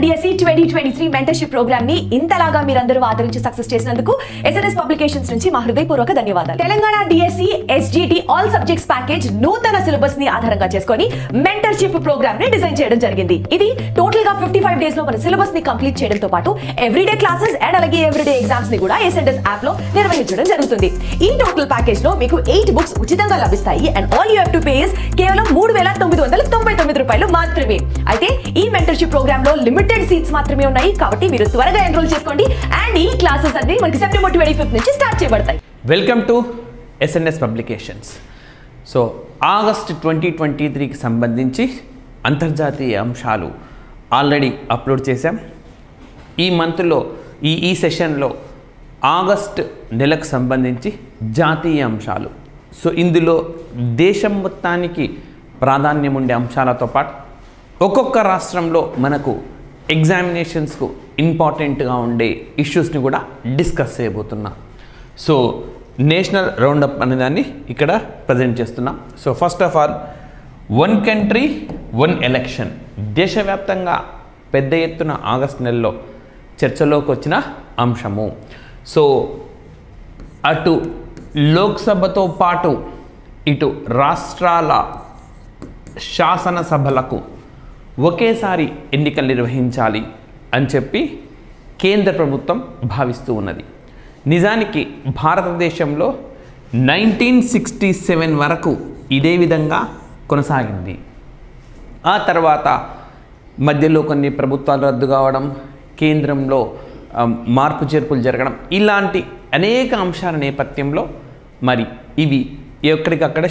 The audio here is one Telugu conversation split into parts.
DSE 2023 మెంటర్షిప్ ప్రోగ్రామ్ ని ఇంతలాగా మీరందరూ ఆదరించి సక్సెస్ చేసినందుకు SNS పబ్లికేషన్స్ నుంచి మా హృదయపూర్వక ధన్యవాదాలు. Telangana DSE SGT all subjects package నూతన సిలబస్ ని ఆధారంగా చేసుకొని మెంటర్షిప్ ప్రోగ్రామ్ ని డిజైన్ చేయడం జరిగింది. ఇది టోటల్ గా 55 డేస్ లో మన సిలబస్ ని కంప్లీట్ చేయడంతో పాటు ఎవ్రీడే క్లాసెస్ అండ్ అలాగే ఎవ్రీడే ఎగ్జామ్స్ ని కూడా SNS యాప్ లో నిర్వహించడం జరుగుతుంది. ఈ టోటల్ ప్యాకేజ్ లో మీకు 8 బుక్స్ ఉచితంగా లభిస్తాయి and all you have to pay is కేవలం 3999 రూపాయలు మాత్రమే. అయితే ఈ మెంటర్షిప్ ప్రోగ్రామ్ లో లిమిటెడ్ సీట్స్ మాత్రమే ఉన్నాయి కాబట్టి మీరు త్వరగా ఎన్రోల్ చేసుకోండి అండ్ ఈ క్లాసెస్ అన్ని మనకి సెప్టెంబర్ 25 నుంచి స్టార్ట్ చేయబడతాయి. Welcome to SNS publications. So August 2023కి సంబంధించి అంతర్జాతీయ అంశాలు ఆల్రెడీ అప్లోడ్ చేశాం. ఈ మంత్లో ఈ సెషన్లో ఆగస్ట్ నెలకు సంబంధించి జాతీయ అంశాలు, సో ఇందులో దేశం మొత్తానికి ప్రాధాన్యం ఉండే అంశాలతో పాటు ఒక్కొక్క రాష్ట్రంలో మనకు ఎగ్జామినేషన్స్కు ఇంపార్టెంట్గా ఉండే ఇష్యూస్ని కూడా డిస్కస్ చేయబోతున్నాం. సో నేషనల్ రౌండప్ అనే దాన్ని ఇక్కడ ప్రజెంట్ చేస్తున్నాం. So first of all, one country one election దేశవ్యాప్తంగా పెద్ద ఎత్తున ఆగస్ట్ నెలలో చర్చలోకి వచ్చిన అంశము. సో అటు లోక్సభతో పాటు ఇటు రాష్ట్రాల శాసనసభలకు ఒకేసారి ఎన్నికలు నిర్వహించాలి అని చెప్పి కేంద్ర ప్రభుత్వం భావిస్తూ ఉన్నది. నిజానికి భారతదేశంలో 1967 వరకు ఇదే విధంగా కొనసాగింది. ఆ తర్వాత మధ్యలో కొన్ని ప్రభుత్వాలు రద్దు కావడం, కేంద్రంలో మార్పు చేర్పులు జరగడం, ఇలాంటి అనేక అంశాల నేపథ్యంలో మరి ఇవి ఎక్కడికక్కడ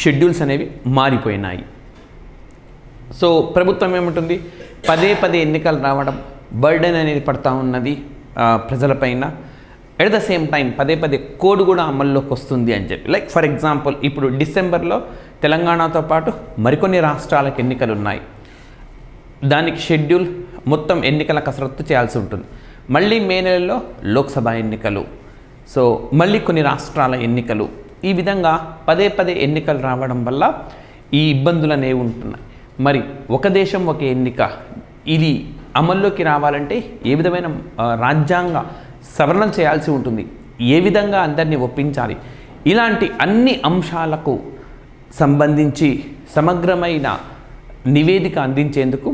షెడ్యూల్స్ అనేవి మారిపోయినాయి. సో ప్రభుత్వం ఏముంటుంది, పదే ఎన్నికలు రావడం, బర్డెన్ అనేది పడతా ఉన్నది ప్రజలపైన. ఎట్ ద సేమ్ టైం పదే కోడ్ కూడా అమల్లోకి వస్తుంది అని చెప్పి, లైక్ ఫర్ ఎగ్జాంపుల్ ఇప్పుడు డిసెంబర్లో తెలంగాణతో పాటు మరికొన్ని రాష్ట్రాలకు ఎన్నికలు ఉన్నాయి. దానికి షెడ్యూల్ మొత్తం ఎన్నికల కసరత్తు చేయాల్సి ఉంటుంది. మళ్ళీ మే నెలలో లోక్సభ ఎన్నికలు, సో మళ్ళీ కొన్ని రాష్ట్రాల ఎన్నికలు, ఈ విధంగా పదే ఎన్నికలు రావడం వల్ల ఈ ఇబ్బందులు అనేవి ఉంటున్నాయి. మరి ఒక దేశం ఒక ఎన్నిక, ఇది అమల్లోకి రావాలంటే ఏ విధమైన రాజ్యాంగ సవరణలు చేయాల్సి ఉంటుంది, ఏ విధంగా అందరినీ ఒప్పించాలి, ఇలాంటి అన్ని అంశాలకు సంబంధించి సమగ్రమైన నివేదిక అందించేందుకు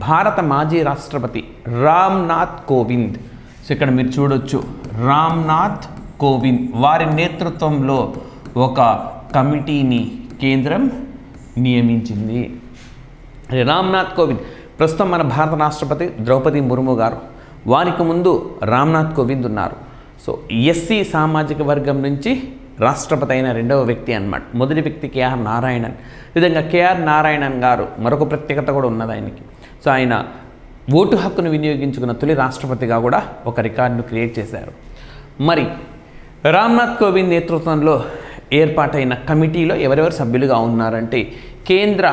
భారత మాజీ రాష్ట్రపతి రామ్నాథ్ కోవింద్, సో ఇక్కడ మీరు చూడొచ్చు రామ్నాథ్ కోవింద్ వారి నేతృత్వంలో ఒక కమిటీని కేంద్రం నియమించింది. రామ్నాథ్ కోవింద్ ప్రస్తుతం మన భారత రాష్ట్రపతి ద్రౌపది ముర్ము గారు, వారికి ముందు రామ్నాథ్ కోవింద్ ఉన్నారు. సో ఎస్సీ సామాజిక వర్గం నుంచి రాష్ట్రపతి అయిన రెండవ వ్యక్తి అన్నమాట. మొదటి వ్యక్తి కేఆర్ నారాయణన్. ఈ విధంగా కేఆర్ నారాయణన్ గారు మరొక ప్రత్యేకత కూడా ఉన్నది ఆయనకి. సో ఆయన ఓటు హక్కును వినియోగించుకున్న తొలి రాష్ట్రపతిగా కూడా ఒక రికార్డును క్రియేట్ చేశారు. మరి రామ్నాథ్ కోవింద్ నేతృత్వంలో ఏర్పాటైన కమిటీలో ఎవరెవరు సభ్యులుగా ఉన్నారంటే కేంద్ర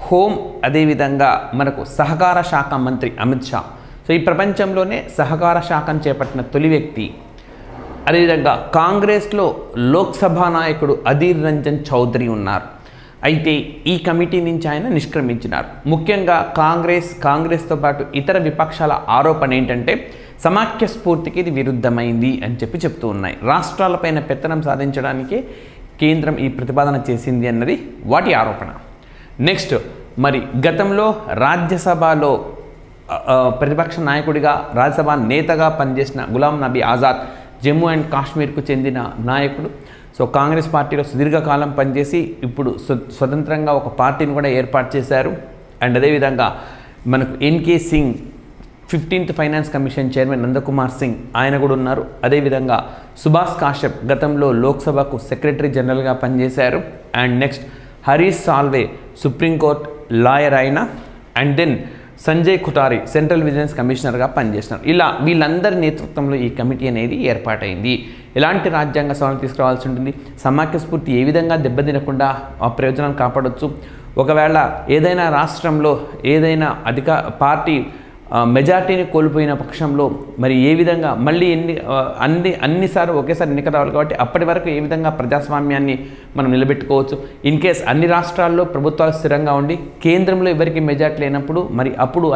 హోం, అదేవిధంగా మనకు సహకార శాఖ మంత్రి అమిత్ షా. సో ఈ ప్రపంచంలోనే సహకార శాఖను చేపట్టిన తొలి వ్యక్తి. అదేవిధంగా కాంగ్రెస్లో లోక్సభ నాయకుడు అధీర్ రంజన్ చౌదరి ఉన్నారు. అయితే ఈ కమిటీ నుంచి ఆయన నిష్క్రమించినారు. ముఖ్యంగా కాంగ్రెస్తో పాటు ఇతర విపక్షాల ఆరోపణ ఏంటంటే సమాఖ్య స్ఫూర్తికి ఇది విరుద్ధమైంది అని చెప్తూ ఉన్నాయి. రాష్ట్రాలపైన పెత్తనం సాధించడానికి కేంద్రం ఈ ప్రతిపాదన చేసింది అన్నది వాటి ఆరోపణ. నెక్స్ట్, మరి గతంలో రాజ్యసభలో ప్రతిపక్ష నాయకుడిగా, రాజ్యసభ నేతగా పనిచేసిన గులాం నబీ ఆజాద్ జమ్మూ అండ్ కాశ్మీర్కు చెందిన నాయకుడు. సో కాంగ్రెస్ పార్టీలో సుదీర్ఘకాలం పనిచేసి ఇప్పుడు స్వతంత్రంగా ఒక పార్టీని కూడా ఏర్పాటు చేశారు. అండ్ అదేవిధంగా మనకు NK Singh, 15th finance commission chairman Nandakumar Singh, ఆయన కూడా ఉన్నారు. అదేవిధంగా సుభాష్ కాశ్యప్ గతంలో లోక్సభకు సెక్రటరీ జనరల్గా పనిచేశారు. And next Harish Salve supreme court lawyer అయిన, and then Sanjay Kothari central vigilance కమిషనర్గా పనిచేసినారు. ఇలా వీళ్ళందరి నేతృత్వంలో ఈ కమిటీ అనేది ఏర్పాటైంది. ఎలాంటి రాజ్యాంగ సవరణ తీసుకురావాల్సి ఉంటుంది, సమాఖ్య స్ఫూర్తి ఏ విధంగా దెబ్బతినకుండా ఆ ప్రయోజనాలు కాపాడవచ్చు, ఒకవేళ ఏదైనా రాష్ట్రంలో ఏదైనా పార్టీ మెజార్టీని కోల్పోయిన పక్షంలో మరి ఏ విధంగా మళ్ళీ అన్నిసార్లు ఒకేసారి ఎన్నిక రావాలి కాబట్టి అప్పటి వరకు ఏ విధంగా ప్రజాస్వామ్యాన్ని మనం నిలబెట్టుకోవచ్చు. ఇన్ కేస్ అన్ని రాష్ట్రాల్లో ప్రభుత్వాలు స్థిరంగా ఉండి కేంద్రంలో ఎవరికి మెజార్టీ లేనప్పుడు మరి అప్పుడు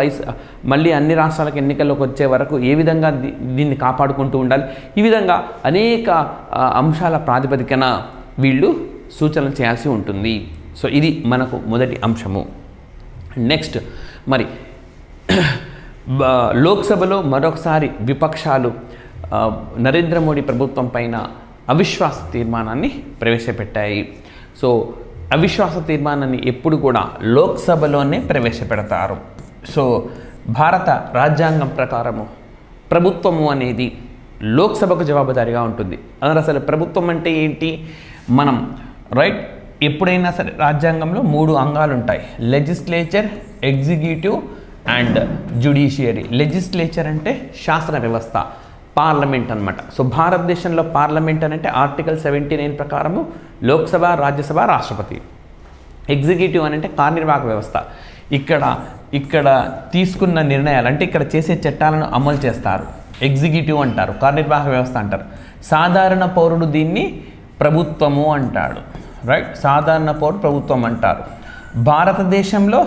మళ్ళీ అన్ని రాష్ట్రాలకు ఎన్నికల్లోకి వచ్చే వరకు ఏ విధంగా దీన్ని కాపాడుకుంటూ ఉండాలి. ఈ విధంగా అనేక అంశాల ప్రాతిపదికన వీళ్ళు సూచనలు చేయాల్సి ఉంటుంది. సో ఇది మనకు మొదటి అంశము. నెక్స్ట్ మరి లోక్సభలో మరొకసారి విపక్షాలు నరేంద్ర మోడీ ప్రభుత్వం పైన అవిశ్వాస తీర్మానాన్ని ప్రవేశపెట్టాయి. సో అవిశ్వాస తీర్మానాన్ని ఎప్పుడు కూడా లోక్సభలోనే ప్రవేశపెడతారు. సో భారత రాజ్యాంగం ప్రకారము ప్రభుత్వము అనేది లోక్సభకు జవాబుదారీగా ఉంటుంది. అసలు ప్రభుత్వం అంటే ఏంటి? మనం రైట్ ఎప్పుడైనా సరే రాజ్యాంగంలో 3 అంగాలు ఉంటాయి: legislature, executive and judiciary. Legislature అంటే శాసన వ్యవస్థ, పార్లమెంట్ అనమాట. సో భారతదేశంలో పార్లమెంట్ అంటే ఆర్టికల్ 79 ప్రకారము లోక్సభ, రాజ్యసభ, రాష్ట్రపతి. ఎగ్జిక్యూటివ్ అని అంటే కార్యనిర్వాహక వ్యవస్థ. ఇక్కడ తీసుకున్న నిర్ణయాలు అంటే ఇక్కడ చేసే చట్టాలను అమలు చేస్తారు, ఎగ్జిక్యూటివ్ అంటారు, కార్యనిర్వాహక వ్యవస్థ అంటారు. సాధారణ పౌరుడు దీన్ని ప్రభుత్వము అంటాడు, రైట్? సాధారణ పౌరుడు ప్రభుత్వం అంటారు. భారతదేశంలో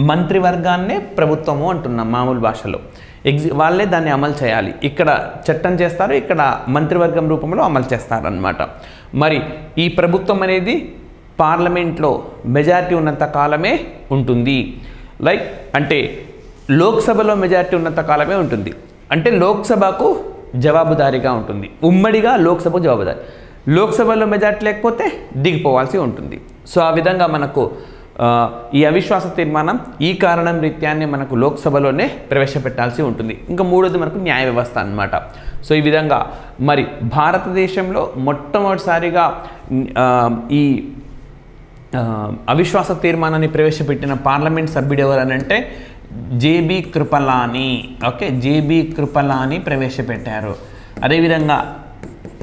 మంత్రివర్గాన్నే ప్రభుత్వము అంటున్నాం మామూలు భాషలో. వాళ్ళే దాన్ని అమలు చేయాలి. ఇక్కడ చట్టం చేస్తారు, ఇక్కడ మంత్రివర్గం రూపంలో అమలు చేస్తారనమాట. మరి ఈ ప్రభుత్వం అనేది పార్లమెంట్లో మెజారిటీ ఉన్నంత కాలమే ఉంటుంది. లైక్ అంటే లోక్సభలో మెజారిటీ ఉన్నంత కాలమే ఉంటుంది. అంటే లోక్సభకు జవాబుదారీగా ఉంటుంది. ఉమ్మడిగా లోక్సభకు జవాబుదారీ. లోక్సభలో మెజారిటీ లేకపోతే దిగిపోవాల్సి ఉంటుంది. సో ఆ విధంగా మనకు ఈ అవిశ్వాస తీర్మానం ఈ కారణం రీత్యాన్ని మనకు లోక్సభలోనే ప్రవేశపెట్టాల్సి ఉంటుంది. ఇంకా మూడోది మనకు న్యాయ వ్యవస్థ అన్నమాట. సో ఈ విధంగా మరి భారతదేశంలో మొట్టమొదటిసారిగా ఈ అవిశ్వాస తీర్మానాన్ని ప్రవేశపెట్టిన పార్లమెంట్ సభ్యుడు ఎవరనంటే JB Kripalani. Okay, JB Kripalani ప్రవేశపెట్టారు. అదేవిధంగా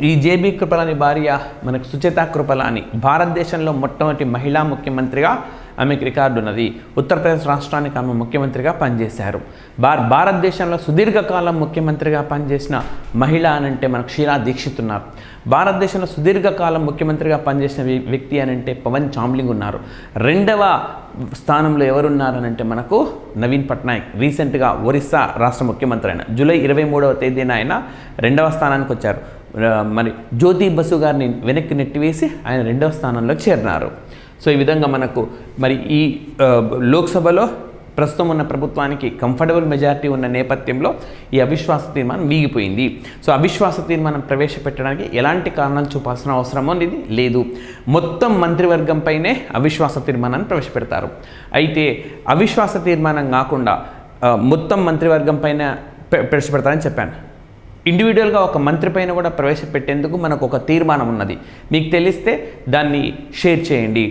ఈ జేబీ కృపలాని భార్య మనకు సుచేత కృపలాని భారతదేశంలో మొట్టమొదటి మహిళా ముఖ్యమంత్రిగా ఆమెకు రికార్డు ఉన్నది. ఉత్తరప్రదేశ్ రాష్ట్రానికి ఆమె ముఖ్యమంత్రిగా పనిచేశారు. భారతదేశంలో సుదీర్ఘకాలం ముఖ్యమంత్రిగా పనిచేసిన మహిళ అనంటే మనకు షీలా దీక్షిత్ ఉన్నారు. భారతదేశంలో సుదీర్ఘకాలం ముఖ్యమంత్రిగా పనిచేసిన వ్యక్తి అనంటే పవన్ చామ్లింగ్ ఉన్నారు. రెండవ స్థానంలో ఎవరున్నారనంటే మనకు నవీన్ పట్నాయక్, రీసెంట్గా ఒరిస్సా రాష్ట్ర ముఖ్యమంత్రి అయిన జూలై 23వ తేదీన ఆయన రెండవ స్థానానికి వచ్చారు. మరి జ్యోతి బసు గారిని వెనక్కి నెట్టివేసి ఆయన రెండవ స్థానంలో చేరినారు. సో ఈ విధంగా మనకు మరి ఈ లోక్సభలో ప్రస్తుతం ఉన్న ప్రభుత్వానికి కంఫర్టబుల్ మెజారిటీ ఉన్న నేపథ్యంలో ఈ అవిశ్వాస తీర్మానం వీగిపోయింది. సో అవిశ్వాస తీర్మానం ప్రవేశపెట్టడానికి ఎలాంటి కారణాలు చూపాల్సిన అవసరం అనేది లేదు. మొత్తం మంత్రివర్గంపైనే అవిశ్వాస తీర్మానాన్ని ప్రవేశపెడతారు. అయితే అవిశ్వాస తీర్మానం కాకుండా మొత్తం మంత్రివర్గం పైన ప్రవేశపెడతారని చెప్పాను. ఇండివిజువల్గా ఒక మంత్రి పైన కూడా ప్రవేశపెట్టేందుకు మనకు ఒక తీర్మానం ఉన్నది. మీకు తెలిస్తే దాన్ని షేర్ చేయండి,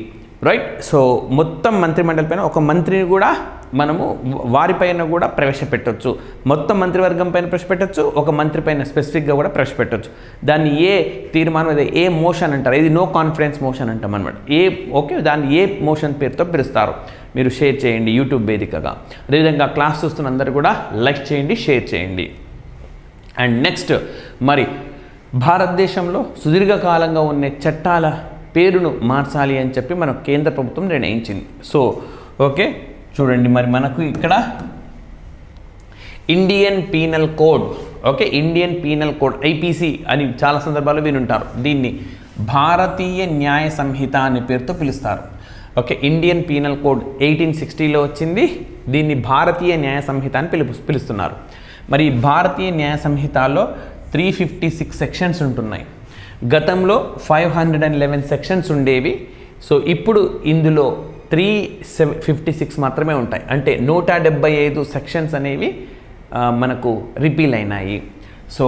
రైట్? సో మొత్తం మంత్రిమండలి పైన ఒక మంత్రిని కూడా మనము వారిపైన కూడా ప్రవేశపెట్టవచ్చు. మొత్తం మంత్రివర్గం పైన ప్రవేశపెట్టచ్చు, ఒక మంత్రి పైన స్పెసిఫిక్గా కూడా ప్రవేశపెట్టచ్చు. దాన్ని ఏ తీర్మానం అదే ఏ మోషన్ అంటారు, ఇది నో కాన్ఫిడెన్స్ మోషన్ అంటాం అనమాట. ఓకే, దాన్ని ఏ మోషన్ పేరుతో పిలుస్తారు. మీరు షేర్ చేయండి యూట్యూబ్ వేదికగా. అదేవిధంగా క్లాస్ చూస్తున్న అందరూ కూడా లైక్ చేయండి, షేర్ చేయండి. అండ్ నెక్స్ట్ మరి భారతదేశంలో సుదీర్ఘకాలంగా ఉన్న చట్టాల పేరును మార్చాలి అని చెప్పి మన కేంద్ర ప్రభుత్వం నిర్ణయించింది. సో ఓకే చూడండి, మరి మనకు ఇక్కడ Indian penal code, okay, Indian penal code IPC అని చాలా సందర్భాల్లో వినుంటారు. దీన్ని భారతీయ న్యాయ సంహిత అనే పేరుతో పిలుస్తారు. ఓకే, ఇండియన్ పీనల్ కోడ్ 1860లో వచ్చింది. దీన్ని భారతీయ న్యాయ సంహిత అని పిలుస్తున్నారు. మరి భారతీయ న్యాయ సంహితలో 356 సెక్షన్స్ ఉంటున్నాయి. గతంలో 511 సెక్షన్స్ ఉండేవి. సో ఇప్పుడు ఇందులో 356 మాత్రమే ఉంటాయి. అంటే 175 సెక్షన్స్ అనేవి మనకు రిపీల్ అయినాయి. సో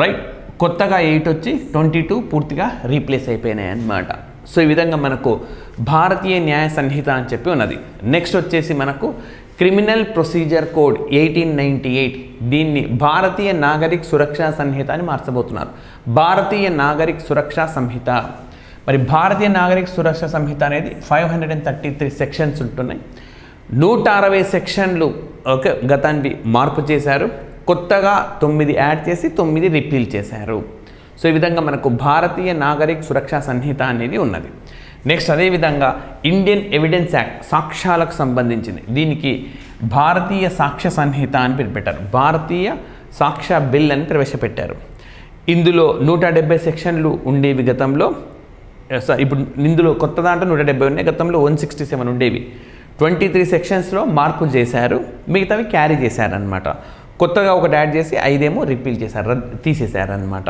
రైట్, కొత్తగా 8 వచ్చి 22 పూర్తిగా రీప్లేస్ అయిపోయినాయి అన్నమాట. సో ఈ విధంగా మనకు భారతీయ న్యాయ సంహిత అని చెప్పి ఉన్నది. నెక్స్ట్ వచ్చేసి మనకు క్రిమినల్ ప్రొసీజర్ కోడ్ 1898, దీన్ని భారతీయ నాగరిక్ సురక్షా సంహిత అని మార్చబోతున్నారు. భారతీయ నాగరిక్ సురక్షా సంహిత. మరి భారతీయ నాగరిక్ సురక్షా సంహిత అనేది 533 సెక్షన్స్ ఉంటున్నాయి. 160 సెక్షన్లు ఓకే గతాన్ని మార్పు చేశారు, కొత్తగా 9 యాడ్ చేసి 9 రిపీల్ చేశారు. సో ఈ విధంగా మనకు భారతీయ నాగరిక సురక్షా సంహిత అనేది ఉన్నది. నెక్స్ట్ అదేవిధంగా ఇండియన్ ఎవిడెన్స్ యాక్ట్ సాక్ష్యాలకు సంబంధించింది, దీనికి భారతీయ సాక్ష్య సంహిత అని పేరు పెట్టారు, భారతీయ సాక్ష్య బిల్ అని ప్రవేశపెట్టారు. ఇందులో 170 సెక్షన్లు ఉండేవి గతంలో, ఇప్పుడు ఇందులో కొత్త దాంట్లో 170 ఉన్నాయి, గతంలో 167 ఉండేవి. 23 సెక్షన్స్లో మార్పులు చేశారు, మిగతావి క్యారీ చేశారనమాట. కొత్తగా ఒకటి యాడ్ చేసి 5 రిపీల్ చేశారు, తీసేశారనమాట.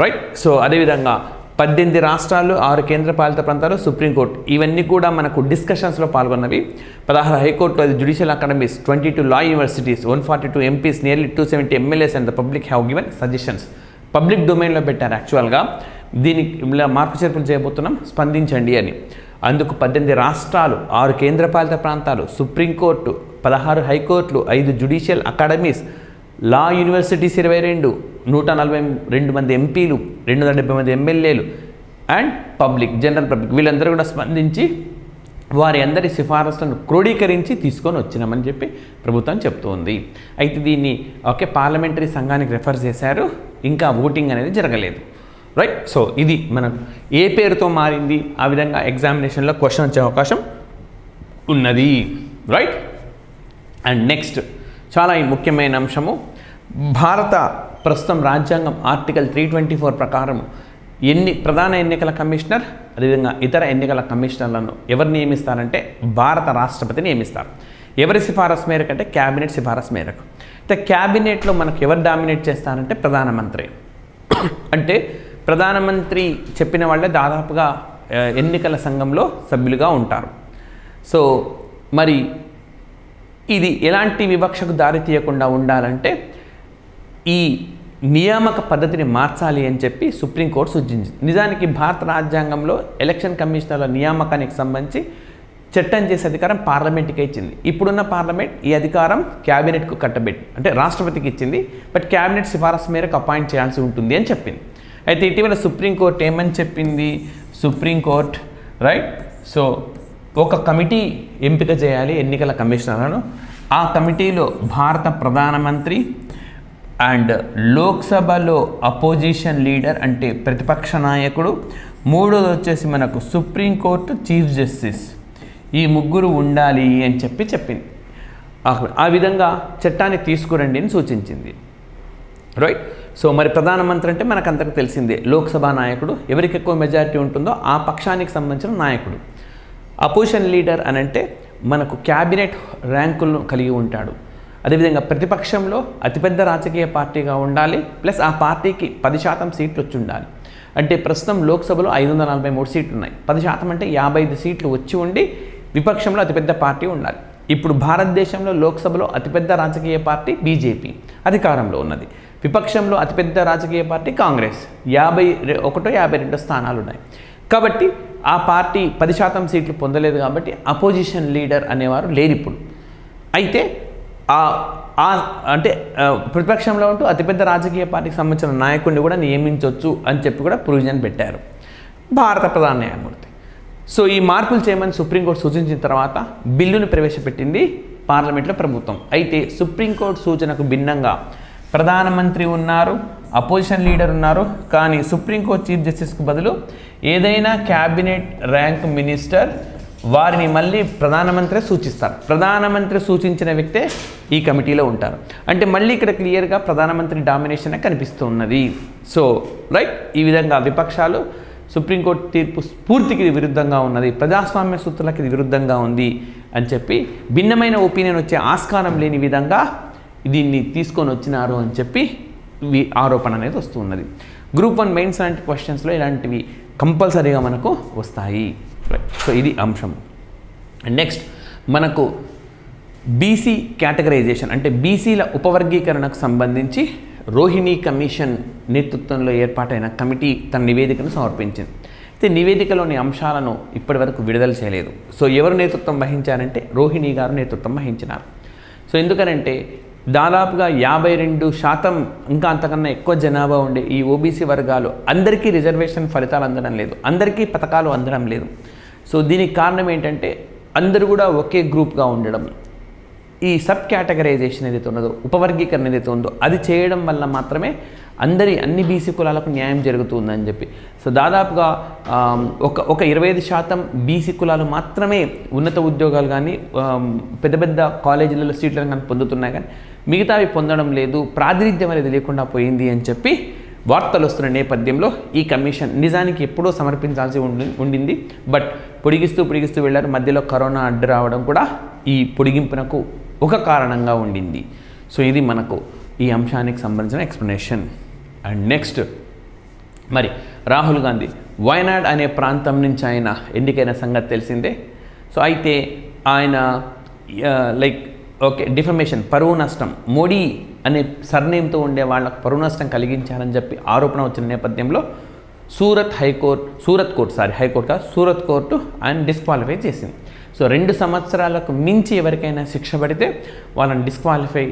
రైట్. సో అదేవిధంగా 18 రాష్ట్రాలు 6 కేంద్రపాలిత ప్రాంతాలు సుప్రీంకోర్టు ఇవన్నీ కూడా మనకు డిస్కషన్స్లో పాల్గొన్నవి. 16 హైకోర్టులో, అది judicial academies, 22 law universities, 142 MPs, nearly 270 MLAs and the public have given suggestions. Public డొమైన్లో పెట్టారు యాక్చువల్గా, దీనికి ఇలా మార్పు చేర్పులు చేయబోతున్నాం, స్పందించండి అని. అందుకు 18 రాష్ట్రాలు, 6 కేంద్రపాలిత ప్రాంతాలు, సుప్రీంకోర్టు, 16 హైకోర్టులు, 5 జ్యుడిషియల్ అకాడమీస్, లా యూనివర్సిటీస్ 22, 142 మంది ఎంపీలు, 270 మంది ఎమ్మెల్యేలు అండ్ పబ్లిక్, జనరల్ పబ్లిక్, వీళ్ళందరూ కూడా స్పందించి వారి అందరి సిఫారసులను క్రోడీకరించి తీసుకొని వచ్చినామని చెప్పి ప్రభుత్వం చెప్తోంది. అయితే దీన్ని పార్లమెంటరీ సంఘానికి రెఫర్ చేశారు, ఇంకా ఓటింగ్ అనేది జరగలేదు. రైట్. సో ఇది మనం ఏ పేరుతో మారింది, ఆ విధంగా ఎగ్జామినేషన్లో క్వశ్చన్ వచ్చే అవకాశం ఉన్నది. రైట్. అండ్ నెక్స్ట్ చాలా ముఖ్యమైన అంశము, భారత ప్రస్తుతం రాజ్యాంగం ఆర్టికల్ 324 ప్రకారం ప్రధాన ఎన్నికల కమిషనర్ అదేవిధంగా ఇతర ఎన్నికల కమిషనర్లను ఎవరు నియమిస్తారంటే భారత రాష్ట్రపతి నియమిస్తారు. ఎవరి సిఫారసు మేరకు అంటే క్యాబినెట్ సిఫారసు మేరకు. అయితే క్యాబినెట్లో మనకు ఎవరు డామినేట్ చేస్తారంటే ప్రధానమంత్రి. అంటే ప్రధానమంత్రి చెప్పిన వాళ్ళే దాదాపుగా ఎన్నికల సంఘంలో సభ్యులుగా ఉంటారు. సో మరి ఇది ఎలాంటి వివక్షకు దారి తీయకుండా ఉండాలంటే ఈ నియామక పద్ధతిని మార్చాలి అని చెప్పి సుప్రీంకోర్టు సూచించింది. నిజానికి భారత రాజ్యాంగంలో ఎలక్షన్ కమిషనర్ల నియామకానికి సంబంధించి చట్టం చేసే అధికారం పార్లమెంట్కి ఇచ్చింది. ఇప్పుడున్న పార్లమెంట్ ఈ అధికారం క్యాబినెట్కు కట్టబెట్టి అంటే రాష్ట్రపతికి ఇచ్చింది, బట్ క్యాబినెట్ సిఫారసు మేరకు అపాయింట్ చేయాల్సి ఉంటుంది అని చెప్పింది. అయితే ఇటీవల సుప్రీంకోర్టు ఏమని చెప్పింది, సుప్రీంకోర్టు రైట్ సో ఒక కమిటీ ఎంపిక చేయాలి ఎన్నికల కమిషనర్లను. ఆ కమిటీలో భారత ప్రధానమంత్రి అండ్ లోక్సభలో అపోజిషన్ లీడర్ అంటే ప్రతిపక్ష నాయకుడు, మూడోది వచ్చేసి మనకు సుప్రీంకోర్టు చీఫ్ జస్టిస్, ఈ ముగ్గురు ఉండాలి అని చెప్పింది. ఆ విధంగా చట్టాన్ని తీసుకురండి అని సూచించింది. రైట్. సో మరి ప్రధానమంత్రి అంటే మనకు అంతకు తెలిసిందే, లోక్సభ నాయకుడు, ఎవరికి ఎక్కువ మెజారిటీ ఉంటుందో ఆ పక్షానికి సంబంధించిన నాయకుడు. అపోజిషన్ లీడర్ అని అంటే మనకు క్యాబినెట్ ర్యాంకులను కలిగి ఉంటాడు. అదేవిధంగా ప్రతిపక్షంలో అతిపెద్ద రాజకీయ పార్టీగా ఉండాలి, ప్లస్ ఆ పార్టీకి 10% సీట్లు వచ్చి ఉండాలి. అంటే ప్రస్తుతం లోక్సభలో 543 సీట్లు ఉన్నాయి, 10% అంటే 55 సీట్లు వచ్చి ఉండి విపక్షంలో అతిపెద్ద పార్టీ ఉండాలి. ఇప్పుడు భారతదేశంలో లోక్సభలో అతిపెద్ద రాజకీయ పార్టీ బీజేపీ అధికారంలో ఉన్నది, విపక్షంలో అతిపెద్ద రాజకీయ పార్టీ కాంగ్రెస్, 51-52 స్థానాలు ఉన్నాయి. కాబట్టి ఆ పార్టీ 10% సీట్లు పొందలేదు, కాబట్టి అపోజిషన్ లీడర్ అనేవారు లేరు ఇప్పుడు. అయితే అంటే ప్రతిపక్షంలో ఉంటూ అతిపెద్ద రాజకీయ పార్టీకి సంబంధించిన నాయకుడిని కూడా నియమించవచ్చు అని చెప్పి కూడా ప్రొవిజన్ పెట్టారు భారత ప్రధాన న్యాయమూర్తి. సో ఈ మార్పులు చేయమని సుప్రీంకోర్టు సూచించిన తర్వాత బిల్లును ప్రవేశపెట్టింది పార్లమెంట్లో ప్రభుత్వం. అయితే సుప్రీంకోర్టు సూచనకు భిన్నంగా ప్రధానమంత్రి ఉన్నారు, అపోజిషన్ లీడర్ ఉన్నారు, కానీ సుప్రీంకోర్టు చీఫ్ జస్టిస్కు బదులు ఏదైనా క్యాబినెట్ ర్యాంక్ మినిస్టర్ వారిని మళ్ళీ ప్రధానమంత్రి సూచిస్తారు. ప్రధానమంత్రి సూచించిన వ్యక్తే ఈ కమిటీలో ఉంటారు. అంటే మళ్ళీ ఇక్కడ క్లియర్గా ప్రధానమంత్రి డామినేషన్ కనిపిస్తూ ఉన్నది. సో రైట్, ఈ విధంగా విపక్షాలు సుప్రీంకోర్టు తీర్పు స్ఫూర్తికి విరుద్ధంగా ఉన్నది, ప్రజాస్వామ్య సూత్రాలకి ఇది విరుద్ధంగా ఉంది అని చెప్పి భిన్నమైన ఒపీనియన్ వచ్చే ఆస్కారం లేని విధంగా దీన్ని తీసుకొని వచ్చినారు అని చెప్పి ఆరోపణ అనేది వస్తూ ఉన్నది. గ్రూప్ 1 మెయిన్స్ లాంటి క్వశ్చన్స్లో ఇలాంటివి కంపల్సరీగా మనకు వస్తాయి. సో ఇది అంశం. నెక్స్ట్ మనకు బీసీ కేటగరైజేషన్ అంటే బీసీల ఉపవర్గీకరణకు సంబంధించి రోహిణి కమిషన్ నేతృత్వంలో ఏర్పాటైన కమిటీ తన నివేదికను సమర్పించింది. అయితే నివేదికలోని అంశాలను ఇప్పటి వరకు విడుదల చేయలేదు. సో ఎవరు నేతృత్వం వహించారంటే రోహిణి గారు నేతృత్వం వహించినారు. సో ఎందుకనంటే దాదాపుగా 52% ఇంకా అంతకన్నా ఎక్కువ జనాభా ఉండే ఈ ఓబీసీ వర్గాలు అందరికీ రిజర్వేషన్ ఫలితాలు అందడం లేదు, అందరికీ పథకాలు అందడం లేదు. సో దీనికి కారణం ఏంటంటే అందరూ కూడా ఒకే గ్రూప్గా ఉండడం. ఈ సబ్ కేటగరైజేషన్ ఏదైతే ఉన్నదో, ఉపవర్గీకరణ ఏదైతే ఉందో అది చేయడం వల్ల మాత్రమే అన్ని బీసీ కులాలకు న్యాయం జరుగుతుందని చెప్పి. సో దాదాపుగా ఒక 25% బీసీ కులాలు మాత్రమే ఉన్నత ఉద్యోగాలు కానీ పెద్ద పెద్ద కాలేజీలలో సీట్లను కానీ పొందుతున్నాయి, కానీ మిగతావి పొందడం లేదు, ప్రాతినిధ్యం అనేది లేకుండా పోయింది అని చెప్పి వార్తలు వస్తున్న నేపథ్యంలో ఈ కమిషన్ నిజానికి ఎప్పుడో సమర్పించాల్సి ఉండింది. బట్ పొడిగిస్తూ వెళ్ళారు. మధ్యలో కరోనా అడ్డు రావడం కూడా ఈ పొడిగింపునకు ఒక కారణంగా ఉండింది. సో ఇది మనకు ఈ అంశానికి సంబంధించిన ఎక్స్ప్లెనేషన్. అండ్ నెక్స్ట్, మరి రాహుల్ గాంధీ వయనాడ్ అనే ప్రాంతం నుంచి ఆయన ఎన్నికైన సంగతి తెలిసిందే. సో అయితే ఆయన డిఫమేషన్, పరువు నష్టం, మోడీ అనే సర్నేమ్తో ఉండే వాళ్ళకు పరువు నష్టం కలిగించారని చెప్పి ఆరోపణ వచ్చిన నేపథ్యంలో సూరత్ కోర్టు ఆయన డిస్క్వాలిఫై చేసింది. సో 2 సంవత్సరాలకు మించి ఎవరికైనా శిక్ష పడితే వాళ్ళని డిస్క్వాలిఫై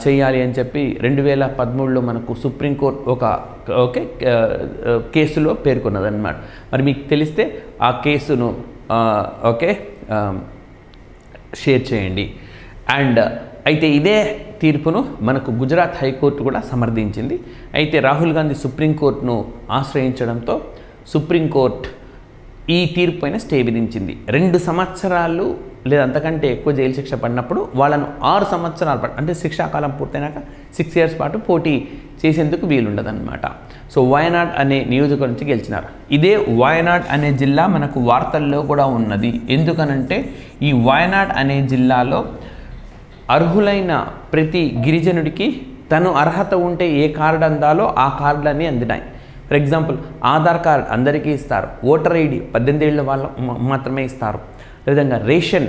చేయాలి అని చెప్పి 2013లో మనకు సుప్రీంకోర్టు ఒక కేసులో పేర్కొన్నదన్నమాట. మరి మీకు తెలిస్తే ఆ కేసును షేర్ చేయండి. అండ్ అయితే ఇదే తీర్పును మనకు గుజరాత్ హైకోర్టు కూడా సమర్థించింది. అయితే రాహుల్ గాంధీ సుప్రీంకోర్టును ఆశ్రయించడంతో సుప్రీంకోర్టు ఈ తీర్పు పైన స్టే విధించింది. 2 సంవత్సరాలు లేదా అంతకంటే ఎక్కువ జైలు శిక్ష పడినప్పుడు వాళ్ళను 6 సంవత్సరాల పాటు, అంటే శిక్షాకాలం పూర్తయినాక 6 years పాటు పోటీ చేసేందుకు వీలుండదన్నమాట. సో వయనాడ్ అనే నియోజకవర్గం నుంచి గెలిచినారు. ఇదే వయనాడ్ అనే జిల్లా మనకు వార్తల్లో కూడా ఉన్నది. ఎందుకనంటే ఈ వయనాడ్ అనే జిల్లాలో అర్హులైన ప్రతి గిరిజనుడికి తను అర్హత ఉంటే ఏ కార్డు అందాలో ఆ కార్డులన్నీ అందినాయి. ఫర్ ఎగ్జాంపుల్ ఆధార్ కార్డ్ అందరికీ ఇస్తారు, ఓటర్ ఐడి 18 ఏళ్ళ వాళ్ళు మాత్రమే ఇస్తారు, అదేవిధంగా రేషన్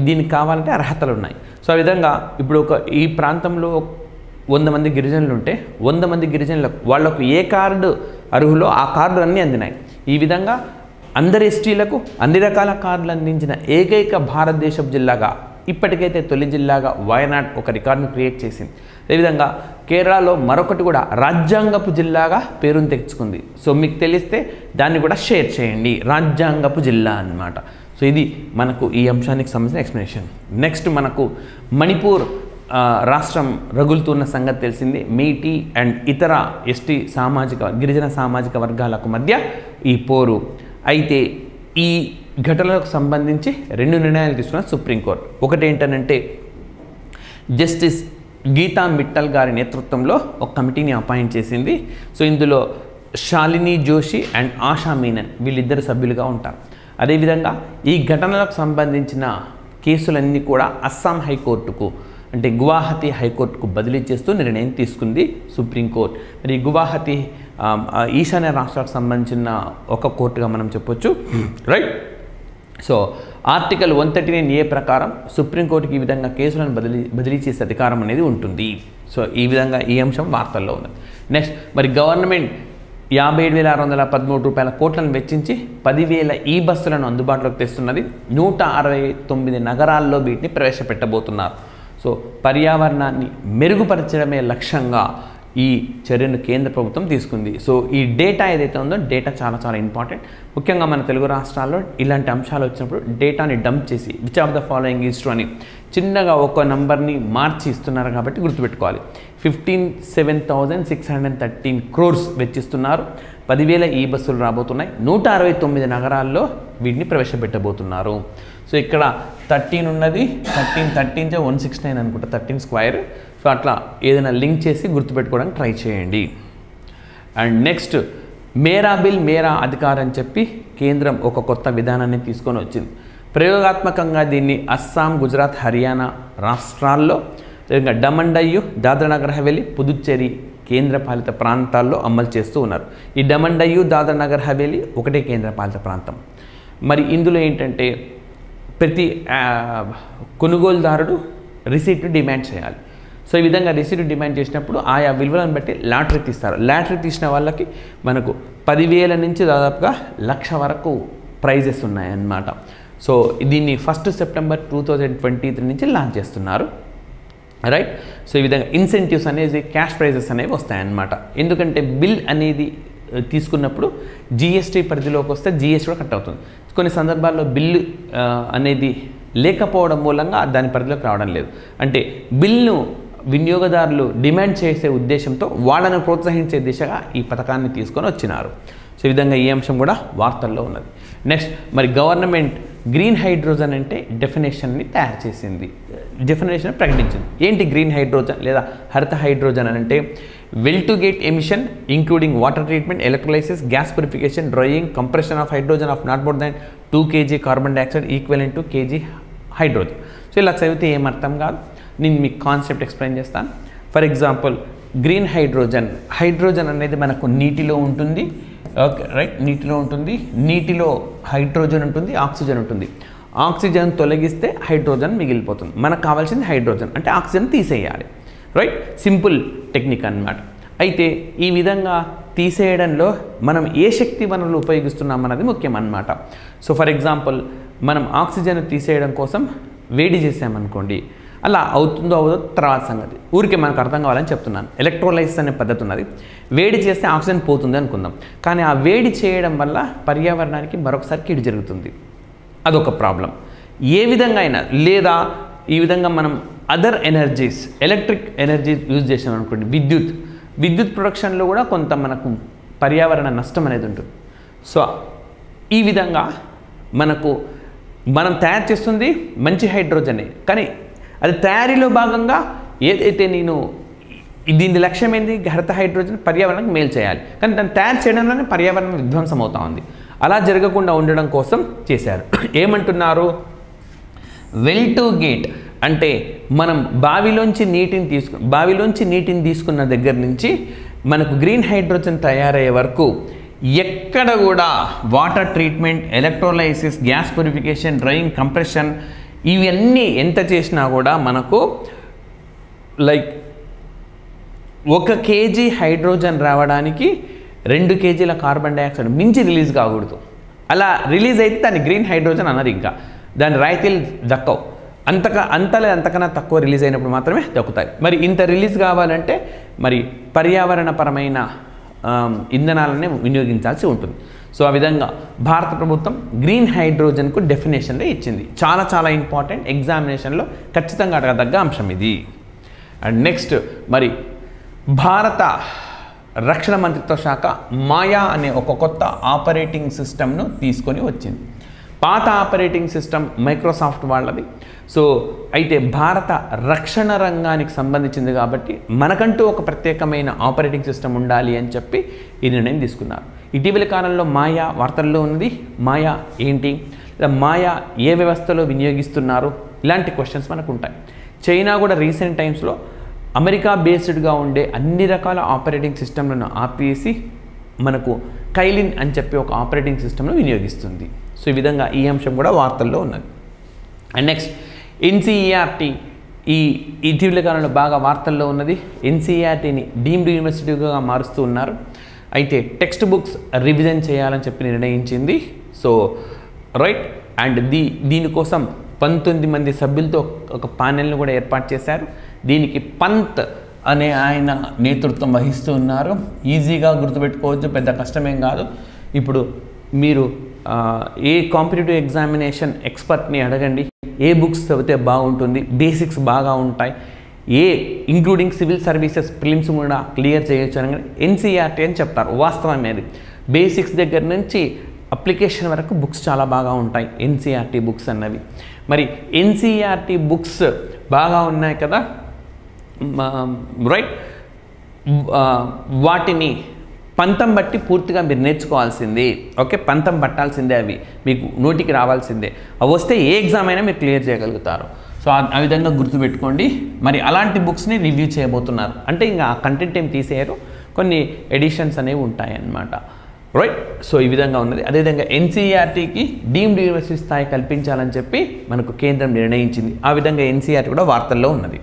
దీనికి కావాలంటే అర్హతలు ఉన్నాయి. సో ఆ విధంగా ఇప్పుడు ఈ ప్రాంతంలో 100 మంది గిరిజనులు ఉంటే 100 మంది గిరిజనులకు వాళ్ళకు ఏ కార్డు అర్హులో ఆ కార్డులు అన్నీ అందినాయి. ఈ విధంగా అందరి ఎస్టీలకు అన్ని రకాల కార్డులు అందించిన ఏకైక భారతదేశపు జిల్లాగా, ఇప్పటికైతే తొలి జిల్లాగా వయనాడ్ ఒక రికార్డును క్రియేట్ చేసింది. అదేవిధంగా కేరళలో మరొకటి కూడా రాజ్యాంగపు జిల్లాగా పేరును తెచ్చుకుంది. సో మీకు తెలిస్తే దాన్ని కూడా షేర్ చేయండి, రాజ్యాంగపు జిల్లా అన్నమాట. సో ఇది మనకు ఈ అంశానికి సంబంధించిన ఎక్స్ప్లెనేషన్. నెక్స్ట్ మనకు మణిపూర్ రాష్ట్రం రగులుతున్న సంగతి తెలిసింది. మీటీ అండ్ ఇతర ఎస్టీ గిరిజన సామాజిక వర్గాలకు మధ్య ఈ పోరు. అయితే ఈ ఘటనలకు సంబంధించి 2 నిర్ణయాలు తీసుకున్న సుప్రీంకోర్టు. ఒకటి ఏంటనంటే జస్టిస్ గీతా మిట్టల్ గారి నేతృత్వంలో ఒక కమిటీని అపాయింట్ చేసింది. సో ఇందులో శాలిని జోషి అండ్ ఆశా మీనన్ వీళ్ళిద్దరు సభ్యులుగా ఉంటారు. అదేవిధంగా ఈ ఘటనలకు సంబంధించిన కేసులన్నీ కూడా అస్సాం హైకోర్టుకు, అంటే గువాహతి హైకోర్టుకు బదిలీ చేస్తూ నిర్ణయం తీసుకుంది సుప్రీంకోర్టు. మరి గువాహతి ఈశాన్య రాష్ట్రాలకు సంబంధించిన ఒక కోర్టుగా మనం చెప్పొచ్చు, రైట్. సో ఆర్టికల్ 139A ప్రకారం సుప్రీంకోర్టుకి ఈ విధంగా కేసులను బదిలీ చేసే అధికారం అనేది ఉంటుంది. సో ఈ విధంగా ఈ అంశం వార్తల్లో ఉంది. నెక్స్ట్, మరి గవర్నమెంట్ 57,613 కోట్లను వెచ్చించి 10,000 ఈ బస్సులను అందుబాటులోకి తెస్తున్నది. 169 నగరాల్లో వీటిని ప్రవేశపెట్టబోతున్నారు. సో పర్యావరణాన్ని మెరుగుపరచడమే లక్ష్యంగా ఈ చర్యను కేంద్ర ప్రభుత్వం తీసుకుంది. సో ఈ డేటా ఏదైతే ఉందో డేటా చాలా చాలా ఇంపార్టెంట్. ముఖ్యంగా మన తెలుగు రాష్ట్రాల్లో ఇలాంటి అంశాలు వచ్చినప్పుడు డేటాని డంప్ చేసి which of the following is true అని చిన్నగా ఒక నంబర్ని మార్చి ఇస్తున్నారు కాబట్టి గుర్తుపెట్టుకోవాలి. 57,613 crores వెచ్చిస్తున్నారు. 10,000 ఈ బస్సులు రాబోతున్నాయి. 169 నగరాల్లో వీటిని ప్రవేశపెట్టబోతున్నారు. సో ఇక్కడ 13 ఉన్నది, 13 169 అనుకుంటా, 13 స్క్వేర్. సో అట్లా ఏదైనా లింక్ చేసి గుర్తుపెట్టుకోవడానికి ట్రై చేయండి. అండ్ నెక్స్ట్, మేరా బిల్ మేరా అధికార్ అని చెప్పి కేంద్రం ఒక కొత్త విధానాన్ని తీసుకొని వచ్చింది. ప్రయోగాత్మకంగా దీన్ని అస్సాం, గుజరాత్, హర్యానా రాష్ట్రాల్లో, డమన్ డయ్యు, దాద్రా నగర్ హవేలీ, పుదుచ్చేరి కేంద్రపాలిత ప్రాంతాల్లో అమలు చేస్తూ ఉన్నారు. ఈ డమన్ డయ్యు, దాద్రా నగర్ హవేలీ ఒకటే కేంద్రపాలిత ప్రాంతం. మరి ఇందులో ఏంటంటే ప్రతి కొనుగోలుదారుడు రిసీట్ను డిమాండ్ చేయాలి. సో ఈ విధంగా రిసీట్ డిమాండ్ చేసినప్పుడు ఆయా విలువలను బట్టి లాటరీ తీస్తారు. లాటరీ తీసిన వాళ్ళకి మనకు 10,000 నుంచి దాదాపుగా 1,00,000 వరకు ప్రైజెస్ ఉన్నాయన్నమాట. సో దీన్ని 1 September 2023 నుంచి లాంచ్ చేస్తున్నారు, రైట్. సో ఈ విధంగా ఇన్సెంటివ్స్ అనేది, క్యాష్ ప్రైజెస్ అనేవి వస్తాయన్నమాట. ఎందుకంటే బిల్ అనేది తీసుకున్నప్పుడు జీఎస్టీ పరిధిలోకి వస్తే జీఎస్టీ కూడా కట్ అవుతుంది. కొన్ని సందర్భాల్లో బిల్లు అనేది లేకపోవడం మూలంగా దాని పరిధిలోకి రావడం లేదు. అంటే బిల్ను వినియోగదారులు డిమాండ్ చేసే ఉద్దేశంతో వాళ్ళను ప్రోత్సహించే దిశగా ఈ పథకాన్ని తీసుకొని వచ్చినారు. సో ఈ విధంగా ఈ అంశం కూడా వార్తల్లో ఉన్నది. నెక్స్ట్ మరి గవర్నమెంట్ గ్రీన్ హైడ్రోజన్ అంటే డెఫినేషన్ని తయారు చేసింది, డెఫినేషన్ ప్రకటించింది. ఏంటి గ్రీన్ హైడ్రోజన్ లేదా హరిత హైడ్రోజన్ అని అంటే well to gate emission including water treatment, electrolysis, gas purification, drying, compression of hydrogen of not more than 2 kg carbon dioxide equivalent to kg hydrogen. So ఇలా చదివితే ఏం అర్థం కాదు, నేను మీకు కాన్సెప్ట్ ఎక్స్ప్లెయిన్ చేస్తాను. For example green hydrogen, hydrogen అనేది మనకు నీటిలో ఉంటుంది, ఓకే రైట్, నీటిలో ఉంటుంది. నీటిలో హైడ్రోజన్ ఉంటుంది, ఆక్సిజన్ ఉంటుంది. ఆక్సిజన్ తొలగిస్తే హైడ్రోజన్ మిగిలిపోతుంది. మనకు కావాల్సింది హైడ్రోజన్, అంటే ఆక్సిజన్ తీసేయాలి, రైట్. సింపుల్ టెక్నిక్ అన్నమాట. అయితే ఈ విధంగా తీసేయడంలో మనం ఏ శక్తి వనరులు ఉపయోగిస్తున్నాం అన్నది ముఖ్యం అన్నమాట. సో ఫర్ ఎగ్జాంపుల్ మనం ఆక్సిజన్ తీసేయడం కోసం వేడి చేసామనుకోండి, అలా అవుతుందో అవ్వదో తర్వాత సంగతి, ఊరికే మనకు అర్థం కావాలని చెప్తున్నాను. ఎలక్ట్రోలైసిస్ అనే పద్ధతి ఉన్నది. వేడి చేస్తే ఆక్సిజన్ పోతుంది అనుకుందాం, కానీ ఆ వేడి చేయడం వల్ల పర్యావరణానికి మరొకసారి కీడు జరుగుతుంది, అదొక ప్రాబ్లం. ఏ విధంగా అయినా లేదా ఈ విధంగా మనం other energies, electric energies use చేసాం అనుకోండి, విద్యుత్ ప్రొడక్షన్లో కూడా కొంత మనకు పర్యావరణ నష్టం అనేది ఉంటుంది. సో ఈ విధంగా మనం తయారు చేస్తుంది మంచి హైడ్రోజనే, కానీ అది తయారీలో భాగంగా ఏదైతే దీని లక్ష్యం ఏంది, హరిత హైడ్రోజన్ పర్యావరణానికి మేలు చేయాలి, కానీ దాన్ని తయారు చేయడంలోనే పర్యావరణం విధ్వంసం అవుతా ఉంది. అలా జరగకుండా ఉండడం కోసం చేశారు. ఏమంటున్నారు, వెల్ టు గేట్ అంటే మనం బావిలోంచి నీటిని తీసుకున్న దగ్గర నుంచి మనకు గ్రీన్ హైడ్రోజన్ తయారయ్యే వరకు ఎక్కడ కూడా water treatment, electrolysis, gas purification, drying, compression ఇవన్నీ ఎంత చేసినా కూడా మనకు లైక్ 1 kg హైడ్రోజన్ రావడానికి 2 kg కార్బన్ డైఆక్సైడ్ మించి రిలీజ్ కాకూడదు. అలా రిలీజ్ అయితే దాన్ని గ్రీన్ హైడ్రోజన్ అన్నారు. ఇంకా దాని రాయితీలు దక్కవు, అంతకన్నా తక్కువ రిలీజ్ అయినప్పుడు మాత్రమే దక్కుతాయి. మరి ఇంత రిలీజ్ కావాలంటే మరి పర్యావరణపరమైన ఇంధనాలనే వినియోగించాల్సి ఉంటుంది. సో ఆ విధంగా భారత ప్రభుత్వం గ్రీన్ హైడ్రోజన్కు డెఫినేషన్లో ఇచ్చింది. చాలా చాలా ఇంపార్టెంట్, ఎగ్జామినేషన్లో ఖచ్చితంగా అడగదగ్గ అంశం ఇది. అండ్ నెక్స్ట్ మరి భారత రక్షణ మంత్రిత్వ శాఖ మాయా అనే ఒక కొత్త ఆపరేటింగ్ సిస్టమ్ను తీసుకొని వచ్చింది. పాత ఆపరేటింగ్ సిస్టమ్ మైక్రోసాఫ్ట్ వాళ్ళది. సో అయితే భారత రక్షణ రంగానికి సంబంధించింది కాబట్టి మనకంటూ ఒక ప్రత్యేకమైన ఆపరేటింగ్ సిస్టమ్ ఉండాలి అని చెప్పి ఈ నిర్ణయం తీసుకున్నారు. ఇటీవల కాలంలో మాయా వార్తల్లో ఉంది. మాయా ఏంటి, మాయా ఏ వ్యవస్థలో వినియోగిస్తున్నారు, ఇలాంటి క్వశ్చన్స్ మనకు ఉంటాయి. చైనా కూడా రీసెంట్ టైమ్స్లో అమెరికా బేస్డ్గా ఉండే అన్ని రకాల ఆపరేటింగ్ సిస్టమ్లను ఆపేసి మనకు కైలిన్ అని చెప్పి ఒక ఆపరేటింగ్ సిస్టమ్ను వినియోగిస్తుంది. సో ఈ విధంగా ఈ అంశం కూడా వార్తల్లో ఉన్నది. అండ్ నెక్స్ట్ ఎన్సీఈఆర్టీ ఈ ఇటీవల కాలంలో బాగా వార్తల్లో ఉన్నది. ఎన్సీఈఆర్టీని డీమ్డ్ యూనివర్సిటీగా మారుస్తూ ఉన్నారు. అయితే టెక్స్ట్ బుక్స్ రివిజన్ చేయాలని చెప్పి నిర్ణయించింది. సో రైట్, అండ్ దీనికోసం 19 మంది సభ్యులతో ఒక ప్యానెల్ను కూడా ఏర్పాటు చేశారు. దీనికి పంత్ అనే ఆయన నేతృత్వం వహిస్తూ ఉన్నారు. ఈజీగా గుర్తుపెట్టుకోవచ్చు, పెద్ద కష్టమేం కాదు. ఇప్పుడు మీరు ఏ కాంపిటేటివ్ ఎగ్జామినేషన్ ఎక్స్పర్ట్ని అడగండి, ఏ బుక్స్ చదివితే బాగుంటుంది, బేసిక్స్ బాగా ఉంటాయి, ఇంక్లూడింగ్ సివిల్ సర్వీసెస్ ప్రిలిమ్స్ కూడా క్లియర్ చేయొచ్చు అని ఎన్సీఈఆర్టీ అని చెప్తారు. వాస్తవం అది. బేసిక్స్ దగ్గర నుంచి అప్లికేషన్ వరకు బుక్స్ చాలా బాగా ఉంటాయి ఎన్సీఈఆర్టీ బుక్స్ అన్నవి. మరి ఎన్సీఈఆర్టీ బుక్స్ బాగా ఉన్నాయి కదా, రైట్, వాటిని పంతం బట్టి పూర్తిగా మీరు నేర్చుకోవాల్సిందే. ఓకే, పంతం పట్టాల్సిందే, అవి మీకు నోటికి రావాల్సిందే. అవి వస్తే ఏ ఎగ్జామ్ అయినా మీరు క్లియర్ చేయగలుగుతారు. సో ఆ విధంగా గుర్తుపెట్టుకోండి. మరి అలాంటి బుక్స్ని రివ్యూ చేయబోతున్నారు. అంటే ఇంకా ఆ కంటెంట్ ఏం తీసేయరు, కొన్ని ఎడిషన్స్ అనేవి ఉంటాయి అన్నమాట. రైట్, సో ఈ విధంగా ఉన్నది. అదేవిధంగా ఎన్సీఈఆర్టీకి డీమ్డ్ యూనివర్సిటీ స్థాయి కల్పించాలని చెప్పి మనకు కేంద్రం నిర్ణయించింది. ఆ విధంగా ఎన్సీఈఆర్టీ కూడా వార్తల్లో ఉన్నది.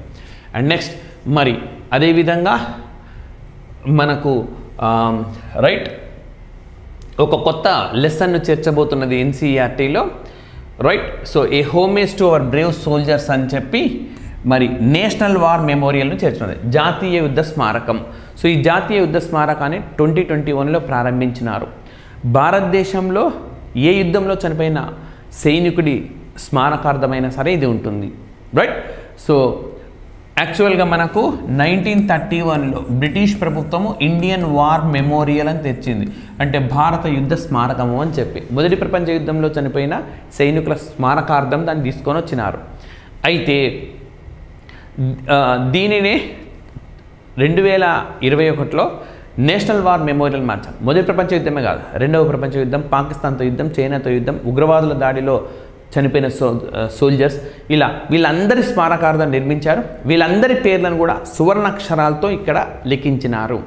అండ్ నెక్స్ట్ మరి అదేవిధంగా మనకు రైట్ ఒక కొత్త లెసన్ను చేర్చబోతున్నది ఎన్సీఈఆర్టీలో. Right, so a homage to our brave soldiers అని చెప్పి మరి నేషనల్ వార్ మెమోరియల్ను చేర్చున్నది, జాతీయ యుద్ధ స్మారకం. సో ఈ జాతీయ యుద్ధ స్మారకాన్ని 2021లో ప్రారంభించినారు. భారతదేశంలో ఏ యుద్ధంలో చనిపోయిన సైనికుడి స్మారకార్థమైన సరే ఇది ఉంటుంది, రైట్. సో యాక్చువల్గా మనకు 1931లో బ్రిటిష్ ప్రభుత్వము ఇండియన్ వార్ మెమోరియల్ అని తెచ్చింది, అంటే భారత యుద్ధ స్మారకము అని చెప్పి. మొదటి ప్రపంచ యుద్ధంలో చనిపోయిన సైనికుల స్మారకార్థం దాన్ని తీసుకొని వచ్చినారు. అయితే దీనినే 2021లో నేషనల్ వార్ మెమోరియల్ మార్చారు. మొదటి ప్రపంచ యుద్ధమే కాదు, రెండవ ప్రపంచ యుద్ధం, పాకిస్తాన్తో యుద్ధం, చైనాతో యుద్ధం, ఉగ్రవాదుల దాడిలో చనిపోయిన సోల్జర్స్, ఇలా వీళ్ళందరి స్మారకార్థం నిర్మించారు. వీళ్ళందరి పేర్లను కూడా సువర్ణాక్షరాలతో ఇక్కడ లిఖించినారు.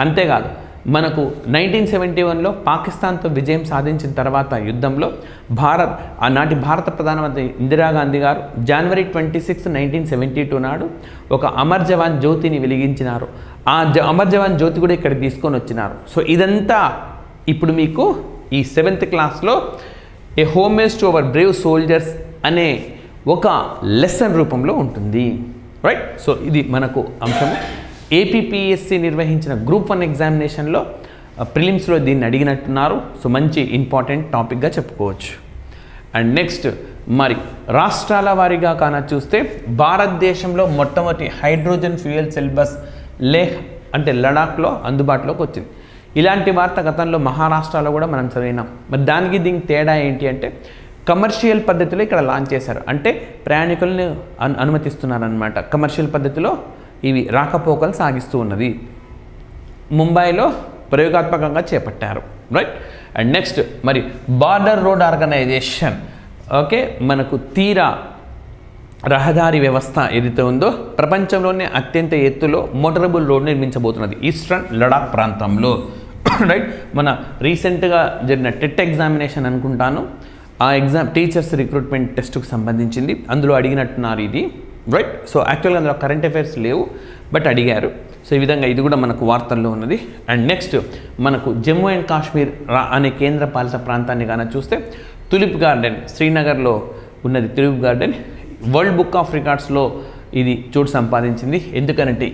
అంతేకాదు మనకు 1971లో పాకిస్తాన్తో విజయం సాధించిన తర్వాత యుద్ధంలో ఆనాటి భారత ప్రధానమంత్రి ఇందిరాగాంధీ గారు జనవరి 26, 1972 నాడు ఒక అమర్ జవాన్ జ్యోతిని వెలిగించినారు. ఆ అమర్ జవాన్ జ్యోతి కూడా ఇక్కడ తీసుకొని వచ్చినారు. సో ఇదంతా ఇప్పుడు మీకు ఈ 7th క్లాస్లో a homage to our brave soldiers అనే ఒక లెసన్ రూపంలో ఉంటుంది, రైట్. సో ఇది మనకు అంశము. ఏపీపీఎస్సీ నిర్వహించిన గ్రూప్ 1 ఎగ్జామినేషన్లో ప్రిలిమ్స్లో దీన్ని అడిగినట్టున్నారు. సో మంచి ఇంపార్టెంట్ టాపిక్గా చెప్పుకోవచ్చు. అండ్ నెక్స్ట్ మరి రాష్ట్రాల వారీగా కాన చూస్తే భారతదేశంలో మొట్టమొదటి hydrogen fuel cell bus Leh అంటే లడాఖ్లో అందుబాటులోకి వచ్చింది. ఇలాంటి వార్త గతంలో మహారాష్ట్రలో కూడా మనం చదివినాం. మరి దానికి దీనికి తేడా ఏంటి అంటే కమర్షియల్ పద్ధతిలో ఇక్కడ లాంచ్ చేశారు, అంటే ప్రయాణికులను అనుమతిస్తున్నారనమాట. కమర్షియల్ పద్ధతిలో ఇవి రాకపోకలు సాగిస్తూ ఉన్నది. ముంబైలో ప్రయోగాత్మకంగా చేపట్టారు, రైట్. అండ్ నెక్స్ట్ మరి బార్డర్ రోడ్ ఆర్గనైజేషన్, ఓకే, మనకు తీరా రహదారి వ్యవస్థ ఏదైతే ఉందో ప్రపంచంలోనే అత్యంత ఎత్తులో మోటరబుల్ రోడ్ నిర్మించబోతున్నది ఈస్టర్న్ లడాక్ ప్రాంతంలో, రైట్. మన రీసెంట్గా జరిగిన టెట్ ఎగ్జామినేషన్ అనుకుంటాను, ఆ టీచర్స్ రిక్రూట్మెంట్ టెస్ట్కు సంబంధించింది, అందులో అడిగినట్టున్నారు ఇది, రైట్. సో యాక్చువల్గా అందులో కరెంట్ అఫైర్స్ లేవు, బట్ అడిగారు. సో ఈ విధంగా ఇది కూడా మనకు వార్తల్లో ఉన్నది. అండ్ నెక్స్ట్ మనకు జమ్మూ అండ్ కాశ్మీర్ అనే కేంద్ర పాలిత ప్రాంతాన్ని కానీ చూస్తే తులిప్ గార్డెన్, శ్రీనగర్లో ఉన్నది tulip garden, world book of రికార్డ్స్లో ఇది చోటు సంపాదించింది. ఎందుకనంటే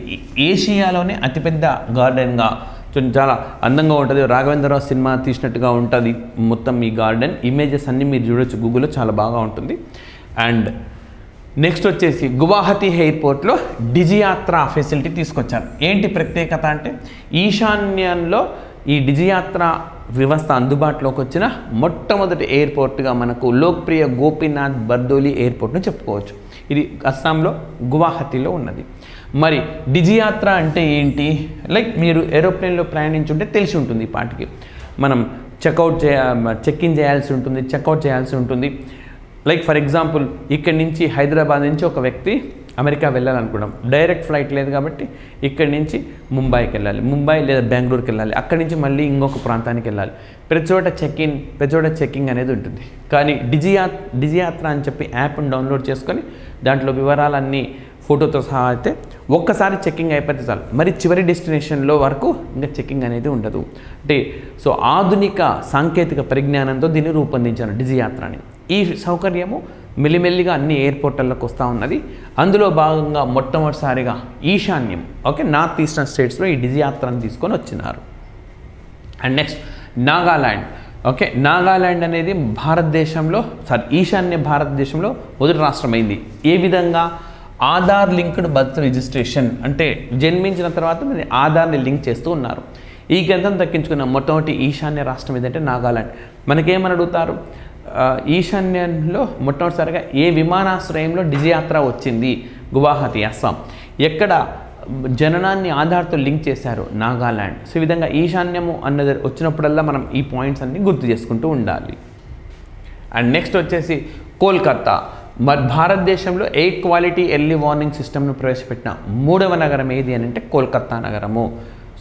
ఏషియాలోనే అతిపెద్ద గార్డెన్గా చాలా అందంగా ఉంటుంది. రాఘవేంద్రరావు సినిమా తీసినట్టుగా ఉంటుంది మొత్తం ఈ గార్డెన్. ఇమేజెస్ అన్నీ మీరు చూడొచ్చు గూగుల్లో, చాలా బాగా ఉంటుంది. అండ్ నెక్స్ట్ వచ్చేసి గువాహతి ఎయిర్పోర్ట్లో డిజియాత్ర ఫెసిలిటీ తీసుకొచ్చారు. ఏంటి ప్రత్యేకత అంటే ఈశాన్యంలో ఈ డిజియాత్ర వ్యవస్థ అందుబాటులోకి వచ్చిన మొట్టమొదటి ఎయిర్పోర్ట్గా మనకు లోక్ప్రియ గోపీనాథ్ బర్దోలి ఎయిర్పోర్ట్ను చెప్పుకోవచ్చు. ఇది అస్సాంలో గువాహతిలో ఉన్నది. మరి డిజియాత్ర అంటే ఏంటి? లైక్ మీరు ఏరోప్లేన్లో ప్రయాణించుంటే తెలిసి ఉంటుంది. ఈ పాటికి మనం చెక్ ఇన్ చేయాల్సి ఉంటుంది, చెక్అవుట్ చేయాల్సి ఉంటుంది. లైక్ ఫర్ ఎగ్జాంపుల్ ఇక్కడి నుంచి హైదరాబాద్ నుంచి ఒక వ్యక్తి అమెరికా వెళ్ళాలనుకున్నాం, డైరెక్ట్ ఫ్లైట్ లేదు కాబట్టి ఇక్కడి నుంచి ముంబైకి వెళ్ళాలి, ముంబై లేదా బెంగళూరుకి వెళ్ళాలి, అక్కడి నుంచి మళ్ళీ ఇంకొక ప్రాంతానికి వెళ్ళాలి. ప్రతి చోట చెక్కింగ్ అనేది ఉంటుంది. కానీ డిజియాత్ర అని చెప్పి యాప్ని డౌన్లోడ్ చేసుకొని దాంట్లో వివరాలన్నీ ఫోటోతో సహా అయితే ఒక్కసారి చెక్కింగ్ అయిపోతే చాలు, మరి చివరి డెస్టినేషన్లో వరకు ఇంకా చెక్కింగ్ అనేది ఉండదు. అంటే సో ఆధునిక సాంకేతిక పరిజ్ఞానంతో దీన్ని రూపొందించాను డిజియాత్రని. ఈ సౌకర్యము మెల్లిమెల్లిగా అన్ని ఎయిర్పోర్ట్లకు వస్తూ ఉన్నది. అందులో భాగంగా మొట్టమొదటిసారిగా ఈశాన్యం, ఓకే, నార్త్ ఈస్టర్న్ స్టేట్స్లో ఈ డిజియాత్రను తీసుకొని వచ్చినారు. And next Nagaland, okay, Nagaland అనేది ఈశాన్య భారతదేశంలో మొదటి రాష్ట్రమైంది. ఏ విధంగా? ఆధార్ లింక్డ్ బర్త్ రిజిస్ట్రేషన్, అంటే జన్మించిన తర్వాత ఆధార్ని లింక్ చేస్తూ ఉన్నారు. ఈ గంతం దక్కించుకున్న మొట్టమొదటి ఈశాన్య రాష్ట్రం ఏదంటే నాగాల్యాండ్. మనకేమని అడుగుతారు? ఈశాన్యంలో మొట్టమొదటిసారిగా ఏ విమానాశ్రయంలో డిజియాత్ర వచ్చింది? గువాహతి, అస్సాం. ఎక్కడ జననాన్ని ఆధార్తో లింక్ చేశారు? నాగాల్యాండ్. సో ఈ విధంగా ఈశాన్యము అన్నది వచ్చినప్పుడల్లా మనం ఈ పాయింట్స్ అన్ని గుర్తు చేసుకుంటూ ఉండాలి. అండ్ నెక్స్ట్ వచ్చేసి కోల్కతా. మరి భారతదేశంలో ఎయిర్ క్వాలిటీ ఎర్లీ వార్నింగ్ సిస్టమ్ను ప్రవేశపెట్టిన 3వ నగరం ఏది అని అంటే కోల్కతా నగరము.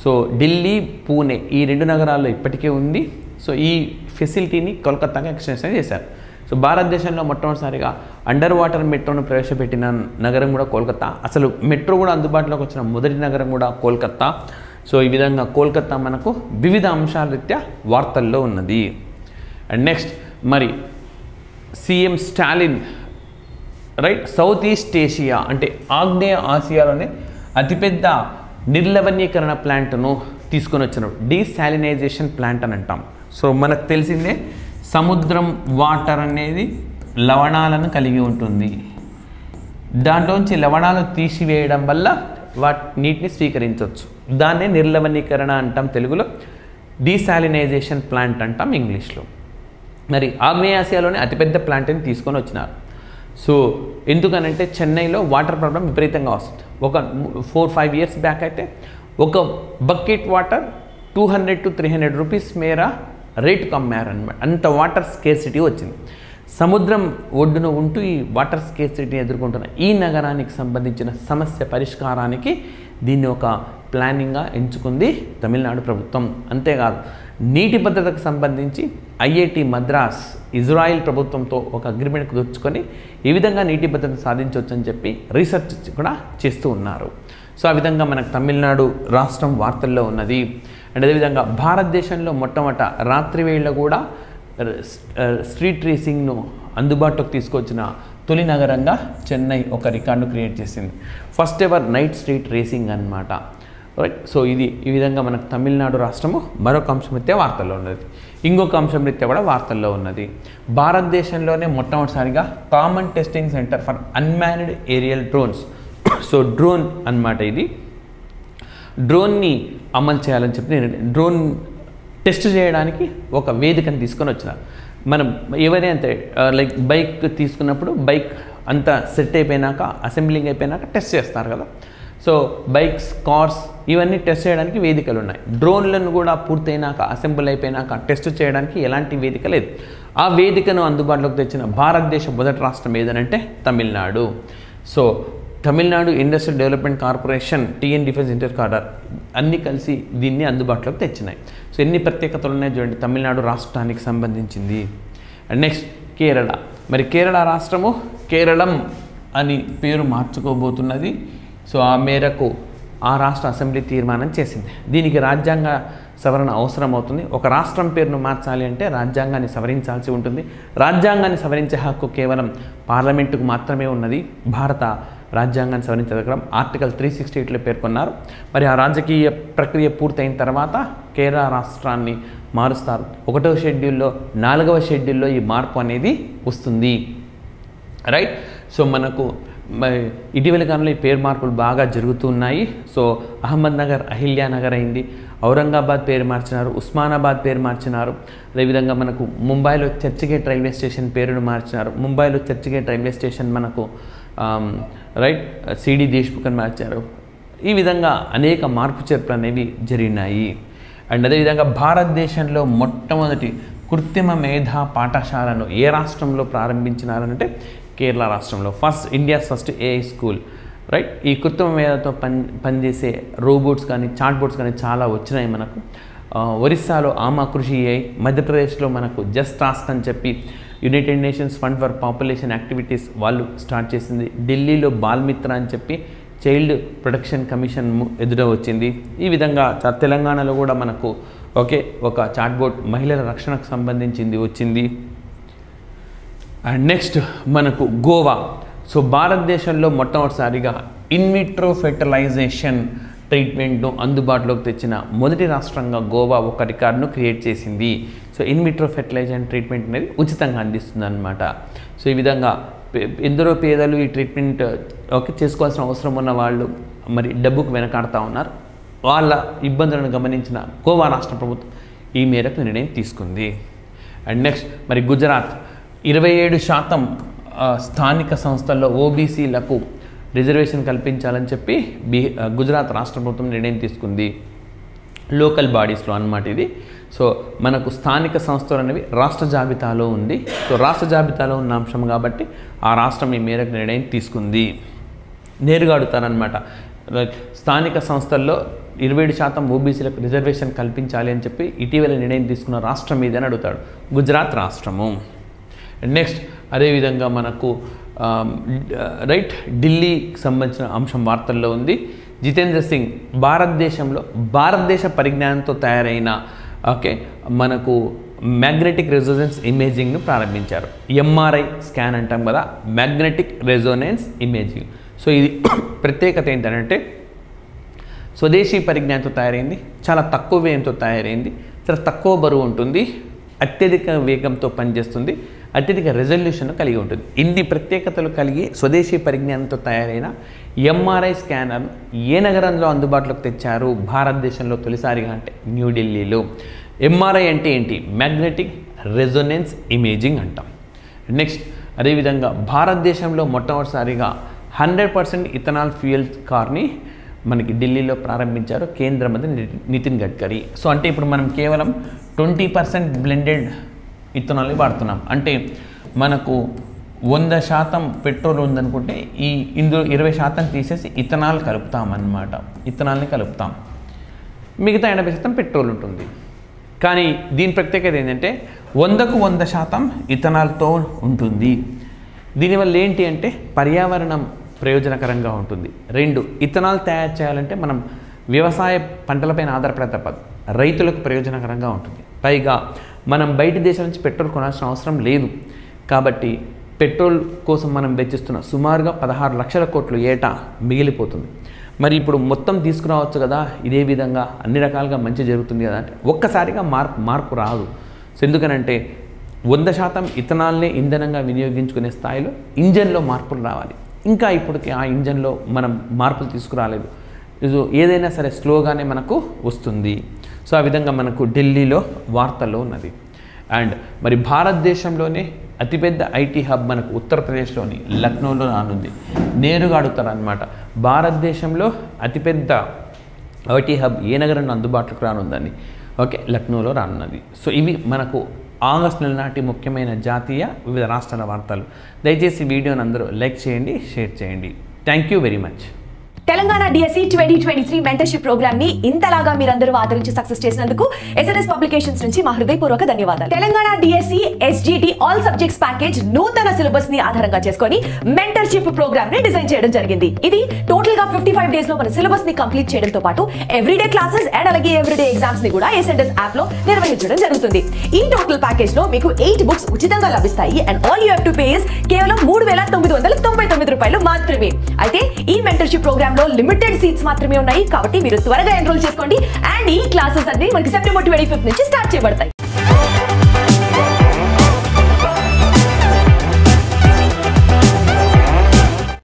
సో ఢిల్లీ, పూణే ఈ 2 నగరాల్లో ఇప్పటికే ఉంది. సో ఈ ఫెసిలిటీని కోల్కతాగా ఎక్స్టెన్షన్ చేశారు. సో భారతదేశంలో మొట్టమొదటిసారిగా అండర్ వాటర్ మెట్రోను ప్రవేశపెట్టిన నగరం కూడా కోల్కతా. అసలు మెట్రో కూడా అందుబాటులోకి వచ్చిన మొదటి నగరం కూడా కోల్కతా. సో ఈ విధంగా కోల్కతా మనకు వివిధ అంశాల రీత్యా వార్తల్లో ఉన్నది. అండ్ నెక్స్ట్ మరి CM Stalin, right, south east Asia అంటే ఆగ్నేయ ఆసియాలోనే అతిపెద్ద నిర్లవణీకరణ ప్లాంట్ను తీసుకొని వచ్చినారు. డీసాలినైజేషన్ ప్లాంట్ అని అంటాం. సో మనకు తెలిసిందే సముద్రం వాటర్ అనేది లవణాలను కలిగి ఉంటుంది. దాంట్లోంచి లవణాలు తీసివేయడం వల్ల నీటిని స్వీకరించవచ్చు. దాన్నే నిర్లవణీకరణ అంటాం తెలుగులో, డీసాలినైజేషన్ ప్లాంట్ అంటాం ఇంగ్లీష్లో. మరి ఆగ్నేయాసియాలోనే అతిపెద్ద ప్లాంట్ని తీసుకొని వచ్చినారు. సో ఎందుకనంటే చెన్నైలో వాటర్ ప్రాబ్లం విపరీతంగా వస్తుంది. ఒక 4-5 ఇయర్స్ బ్యాక్ అయితే ఒక బకెట్ వాటర్ 200 to 300 రూపీస్ మేర రేటుకు అమ్మారనమాట. అంత వాటర్ స్కేర్సిటీ వచ్చింది. సముద్రం ఒడ్డున ఉంటూ ఈ వాటర్ స్కేర్సిటీని ఎదుర్కొంటున్న ఈ నగరానికి సంబంధించిన సమస్య పరిష్కారానికి దీన్ని ఒక ప్లానింగ్గా ఎంచుకుంది తమిళనాడు ప్రభుత్వం. అంతేకాదు నీటి భద్రతకు సంబంధించి ఐఐటి మద్రాస్ ఇజ్రాయిల్ ప్రభుత్వంతో ఒక అగ్రిమెంట్ కుదుర్చుకొని ఈ విధంగా నీటి భద్రత సాధించవచ్చు అని చెప్పి రీసెర్చ్ కూడా చేస్తూ ఉన్నారు. సో ఆ విధంగా మనకు తమిళనాడు రాష్ట్రం వార్తల్లో ఉన్నది. అండ్ అదేవిధంగా భారతదేశంలో మొట్టమొదట రాత్రి వేళ కూడా స్ట్రీట్ రేసింగ్ను అందుబాటులోకి తీసుకొచ్చిన తొలి నగరంగా చెన్నై ఒక రికార్డు క్రియేట్ చేసింది. First ever night street racing అన్నమాట. రైట్. సో ఈ విధంగా మనకు తమిళనాడు రాష్ట్రము మరొక అంశం రీత్యా వార్తల్లో ఉన్నది. ఇంకొక అంశం రీత్యా కూడా వార్తల్లో ఉన్నది. భారతదేశంలోనే మొట్టమొదటిసారిగా common testing centre for unmanned aerial drones. So drone అన్నమాట. ఇది డ్రోన్ని అమలు చేయాలని చెప్పి డ్రోన్ టెస్ట్ చేయడానికి ఒక వేదికను తీసుకొని వచ్చినారు. మనం ఎవరైనా అంతే లైక్ బైక్ తీసుకున్నప్పుడు బైక్ అంతా సెట్ అయిపోయినాక అసెంబ్లింగ్ అయిపోయినాక టెస్ట్ చేస్తారు కదా. సో బైక్స్, కార్స్ ఇవన్నీ టెస్ట్ చేయడానికి వేదికలు ఉన్నాయి. డ్రోన్లను కూడా పూర్తయినాక అసెంబుల్ అయిపోయినాక టెస్ట్ చేయడానికి ఎలాంటి వేదిక లేదు. ఆ వేదికను అందుబాటులోకి తెచ్చిన భారతదేశ మొదటి రాష్ట్రం ఏదనంటే Tamil Nadu. So Tamil Nadu industrial development corporation, TN defence ఇంటర్కార్డర్ అన్నీ కలిసి దీన్ని అందుబాటులోకి తెచ్చినాయి. సో ఎన్ని ప్రత్యేకతలు ఉన్నాయి చూడండి తమిళనాడు రాష్ట్రానికి సంబంధించింది. And next Kerala. మరి కేరళ రాష్ట్రము కేరళం అని పేరు మార్చుకోబోతున్నది. సో ఆ మేరకు ఆ రాష్ట్ర అసెంబ్లీ తీర్మానం చేసింది. దీనికి రాజ్యాంగ సవరణ అవసరం అవుతుంది. ఒక రాష్ట్రం పేరును మార్చాలి అంటే రాజ్యాంగాన్ని సవరించాల్సి ఉంటుంది. రాజ్యాంగాన్ని సవరించే హక్కు కేవలం పార్లమెంటుకు మాత్రమే ఉన్నది. భారత రాజ్యాంగాన్ని సవరించగలం ఆర్టికల్ 368లో పేర్కొన్నారు. మరి ఆ రాజకీయ ప్రక్రియ పూర్తయిన తర్వాత కేరళ రాష్ట్రాన్ని మారుస్తారు. 1వ షెడ్యూల్లో 4వ షెడ్యూల్లో ఈ మార్పు అనేది వస్తుంది. రైట్. సో మనకు ఇటీవల కాలంలో ఈ పేరు మార్పులు బాగా జరుగుతున్నాయి. సో అహ్మద్నగర్ అహిల్యానగర్ అయింది. ఔరంగాబాద్ పేరు మార్చినారు. ఉస్మానాబాద్ పేరు మార్చినారు. అదేవిధంగా మనకు ముంబైలో చర్చిగేట్ రైల్వే స్టేషన్ పేరును మార్చినారు. ముంబైలో చర్చిగేట్ రైల్వే స్టేషన్ మనకు రైట్ సిడి దేశ్ముఖ్ అని మార్చారు. ఈ విధంగా అనేక మార్పు చేర్పులు అనేవి జరిగినాయి. అండ్ అదేవిధంగా భారతదేశంలో మొట్టమొదటి కృత్రిమ మేధా పాఠశాలను ఏ రాష్ట్రంలో ప్రారంభించినారంటే కేరళ రాష్ట్రంలో. India's first AI school. Right. ఈ కృత్రిమ మేధతో పనిచేసే రోబోట్స్ కానీ చాట్ బోట్స్ కానీ చాలా వచ్చినాయి మనకు. ఒరిస్సాలో ఆమాకృషి ఏఐ, మధ్యప్రదేశ్లో మనకు జస్ట్ టాస్క్ అని చెప్పి United nations fund for population activities వాళ్ళు స్టార్ట్ చేసింది. ఢిల్లీలో బాల్మిత్ర అని చెప్పి చైల్డ్ ప్రొటెక్షన్ కమిషన్ ఎదుట వచ్చింది. ఈ విధంగా తెలంగాణలో కూడా మనకు ఒక చాట్బోట్ మహిళల రక్షణకు సంబంధించింది వచ్చింది. అండ్ నెక్స్ట్ మనకు గోవా. సో భారతదేశంలో మొట్టమొదటిసారిగా ఇన్విట్రో ఫెర్టిలైజేషన్ ట్రీట్మెంట్ను అందుబాటులోకి తెచ్చిన మొదటి రాష్ట్రంగా గోవా ఒక రికార్డును క్రియేట్ చేసింది. సో ఇన్విట్రో ఫెర్టిలైజేషన్ ట్రీట్మెంట్ అనేది ఉచితంగా అందిస్తుంది అన్నమాట. సో ఈ విధంగా ఎందరో పేదలు ఈ ట్రీట్మెంట్ చేసుకోవాల్సిన అవసరం ఉన్న వాళ్ళు మరి డబ్బుకు వెనకాడుతూ ఉన్నారు. వాళ్ళ ఇబ్బందులను గమనించిన గోవా రాష్ట్ర ప్రభుత్వం ఈ మేరకు నిర్ణయం తీసుకుంది. అండ్ నెక్స్ట్ మరి గుజరాత్ 27% స్థానిక సంస్థల్లో ఓబీసీలకు రిజర్వేషన్ కల్పించాలని చెప్పి గుజరాత్ రాష్ట్ర ప్రభుత్వం నిర్ణయం తీసుకుంది. లోకల్ బాడీస్లో అన్నమాట ఇది. సో మనకు స్థానిక సంస్థలు అనేవి రాష్ట్ర జాబితాలో ఉంది. సో రాష్ట్ర జాబితాలో ఉన్న అంశం కాబట్టి ఆ రాష్ట్రం ఈ మేరకు నిర్ణయం తీసుకుంది. నేరుగా అడుగుతారనమాట, స్థానిక సంస్థల్లో 27% ఓబీసీలకు రిజర్వేషన్ కల్పించాలి అని చెప్పి ఇటీవల నిర్ణయం తీసుకున్న రాష్ట్రం ఏదని అడుగుతాడు. గుజరాత్ రాష్ట్రము. నెక్స్ట్ అదేవిధంగా మనకు రైట్ ఢిల్లీకి సంబంధించిన అంశం వార్తల్లో ఉంది. జితేంద్ర సింగ్ భారతదేశంలో భారతదేశ పరిజ్ఞానంతో తయారైన మనకు మ్యాగ్నెటిక్ రెజోనెన్స్ ఇమేజింగ్ను ప్రారంభించారు. ఎంఆర్ఐ స్కాన్ అంటాం కదా, మ్యాగ్నెటిక్ రెజోనెన్స్ ఇమేజింగ్. సో ఇది ప్రత్యేకత ఏంటంటే స్వదేశీ పరిజ్ఞానంతో తయారైంది, చాలా తక్కువ వ్యయంతో తయారైంది, చాలా తక్కువ బరువు ఉంటుంది, అత్యధిక వేగంతో పనిచేస్తుంది. అత్యధిక రెజల్యూషన్ కలిగి ఉంటుంది. ఇన్ని ప్రత్యేకతలు కలిగి స్వదేశీ పరిజ్ఞానంతో తయారైన ఎంఆర్ఐ స్కానర్ ఏ నగరంలో అందుబాటులోకి తెచ్చారు భారతదేశంలో తొలిసారిగా అంటే న్యూఢిల్లీలో. ఎంఆర్ఐ అంటే ఏంటి? మ్యాగ్నెటిక్ రెజొనెన్స్ ఇమేజింగ్ అంటాం. నెక్స్ట్ అదేవిధంగా భారతదేశంలో మొట్టమొదటిసారిగా 100% ఇథనాల్ ఫ్యూయల్ కార్ని మనకి ఢిల్లీలో ప్రారంభించారు కేంద్ర మంత్రి నితిన్ గడ్కరీ. సో అంటే ఇప్పుడు మనం కేవలం 20% బ్లెండెడ్ ఇథనాల్ని వాడుతున్నాం. అంటే మనకు 100% పెట్రోల్ ఉందనుకుంటే ఇందులో 20% తీసేసి ఇథనాల్ కలుపుతాం అన్నమాట. ఇథనాల్ని కలుపుతాం, మిగతా 80% పెట్రోల్ ఉంటుంది. కానీ దీని ప్రత్యేకత ఏంటంటే 100% ఇథనాల్తో ఉంటుంది. దీనివల్ల ఏంటి అంటే పర్యావరణం ప్రయోజనకరంగా ఉంటుంది. 2, ఇథనాల్ తయారు చేయాలంటే మనం వ్యవసాయ పంటలపైన ఆధారపడే తప్పదు, రైతులకు ప్రయోజనకరంగా ఉంటుంది. పైగా మనం బయట దేశం నుంచి పెట్రోల్ కొనాల్సిన అవసరం లేదు. కాబట్టి పెట్రోల్ కోసం మనం వెచ్చిస్తున్న సుమారుగా 16 లక్షల కోట్లు ఏటా మిగిలిపోతుంది. మరి ఇప్పుడు మొత్తం తీసుకురావచ్చు కదా, ఇదే విధంగా అన్ని రకాలుగా మంచి జరుగుతుంది కదా అంటే ఒక్కసారిగా మార్పు రాదు. సో ఎందుకనంటే 100% ఇథనాల్ని ఇంధనంగా వినియోగించుకునే స్థాయిలో ఇంజన్లో మార్పులు రావాలి. ఇంకా ఇప్పటికి ఆ ఇంజన్లో మనం మార్పులు తీసుకురాలేదు. ఏదైనా సరే స్లోగానే మనకు వస్తుంది. సో ఆ విధంగా మనకు ఢిల్లీలో వార్తల్లో ఉన్నది. అండ్ మరి భారతదేశంలోనే అతిపెద్ద ఐటీ హబ్ మనకు ఉత్తరప్రదేశ్లోని లక్నోలో రానుంది. నేరుగా అడుగుతారు అనమాట, భారతదేశంలో అతిపెద్ద ఐటీ హబ్ ఏ నగరంలో అందుబాటులోకి రానుందని. ఓకే, లక్నోలో రానున్నది. సో ఇవి మనకు ఆగస్టు నెల నాటి ముఖ్యమైన జాతీయ వివిధ రాష్ట్రాల వార్తలు. దయచేసి వీడియోని అందరూ లైక్ చేయండి, షేర్ చేయండి. Thank you very much. Telangana DSC 2023 mentorship programme ని ఇంతలాగా మీరందరూ ఆదరించి సక్సెస్ చేసినందుకు ఎస్ఎన్ఎస్ పబ్లికేషన్స్ నుంచి మా హృదయపూర్వక ధన్యవాదాలు. Telangana DSC SGT all subjects package నూతన సిలబస్ ని ఆధారంగా చేసుకొని మెంటర్షిప్ ప్రోగ్రామ్ ని డిజైన్ చేయడం జరిగింది. ఇది టోటల్ గా 55 డేస్ లో మన సిలబస్ ని కంప్లీట్ చేయడంతో పాటు ఎవ్రీడే క్లాసెస్ అండ్ అలాగే ఎవ్రీడే ఎగ్జామ్స్ ని కూడా ఎస్ఎన్ఎస్ యాప్ లో నిర్వహించడం జరుగుతుంది. ఈ టోటల్ ప్యాకేజ్ లో మీకు 8 బుక్స్ ఉచితంగా లభిస్తాయి. And all you have to pay is కేవలం 3,999 రూపాయలు మాత్రమే. అయితే ఈ మెంటర్షిప్ ప్రోగ్రామ్ లో లిమిటెడ్ సీట్స్ మాత్రమే ఉన్నాయి. కాబట్టి మీరు త్వరగా ఎన్రోల్ చేసుకోండి. అండ్ ఈ క్లాసెస్ అన్ని మనకి సెప్టెంబర్ 25 నుంచి స్టార్ట్ చేయబడతాయి.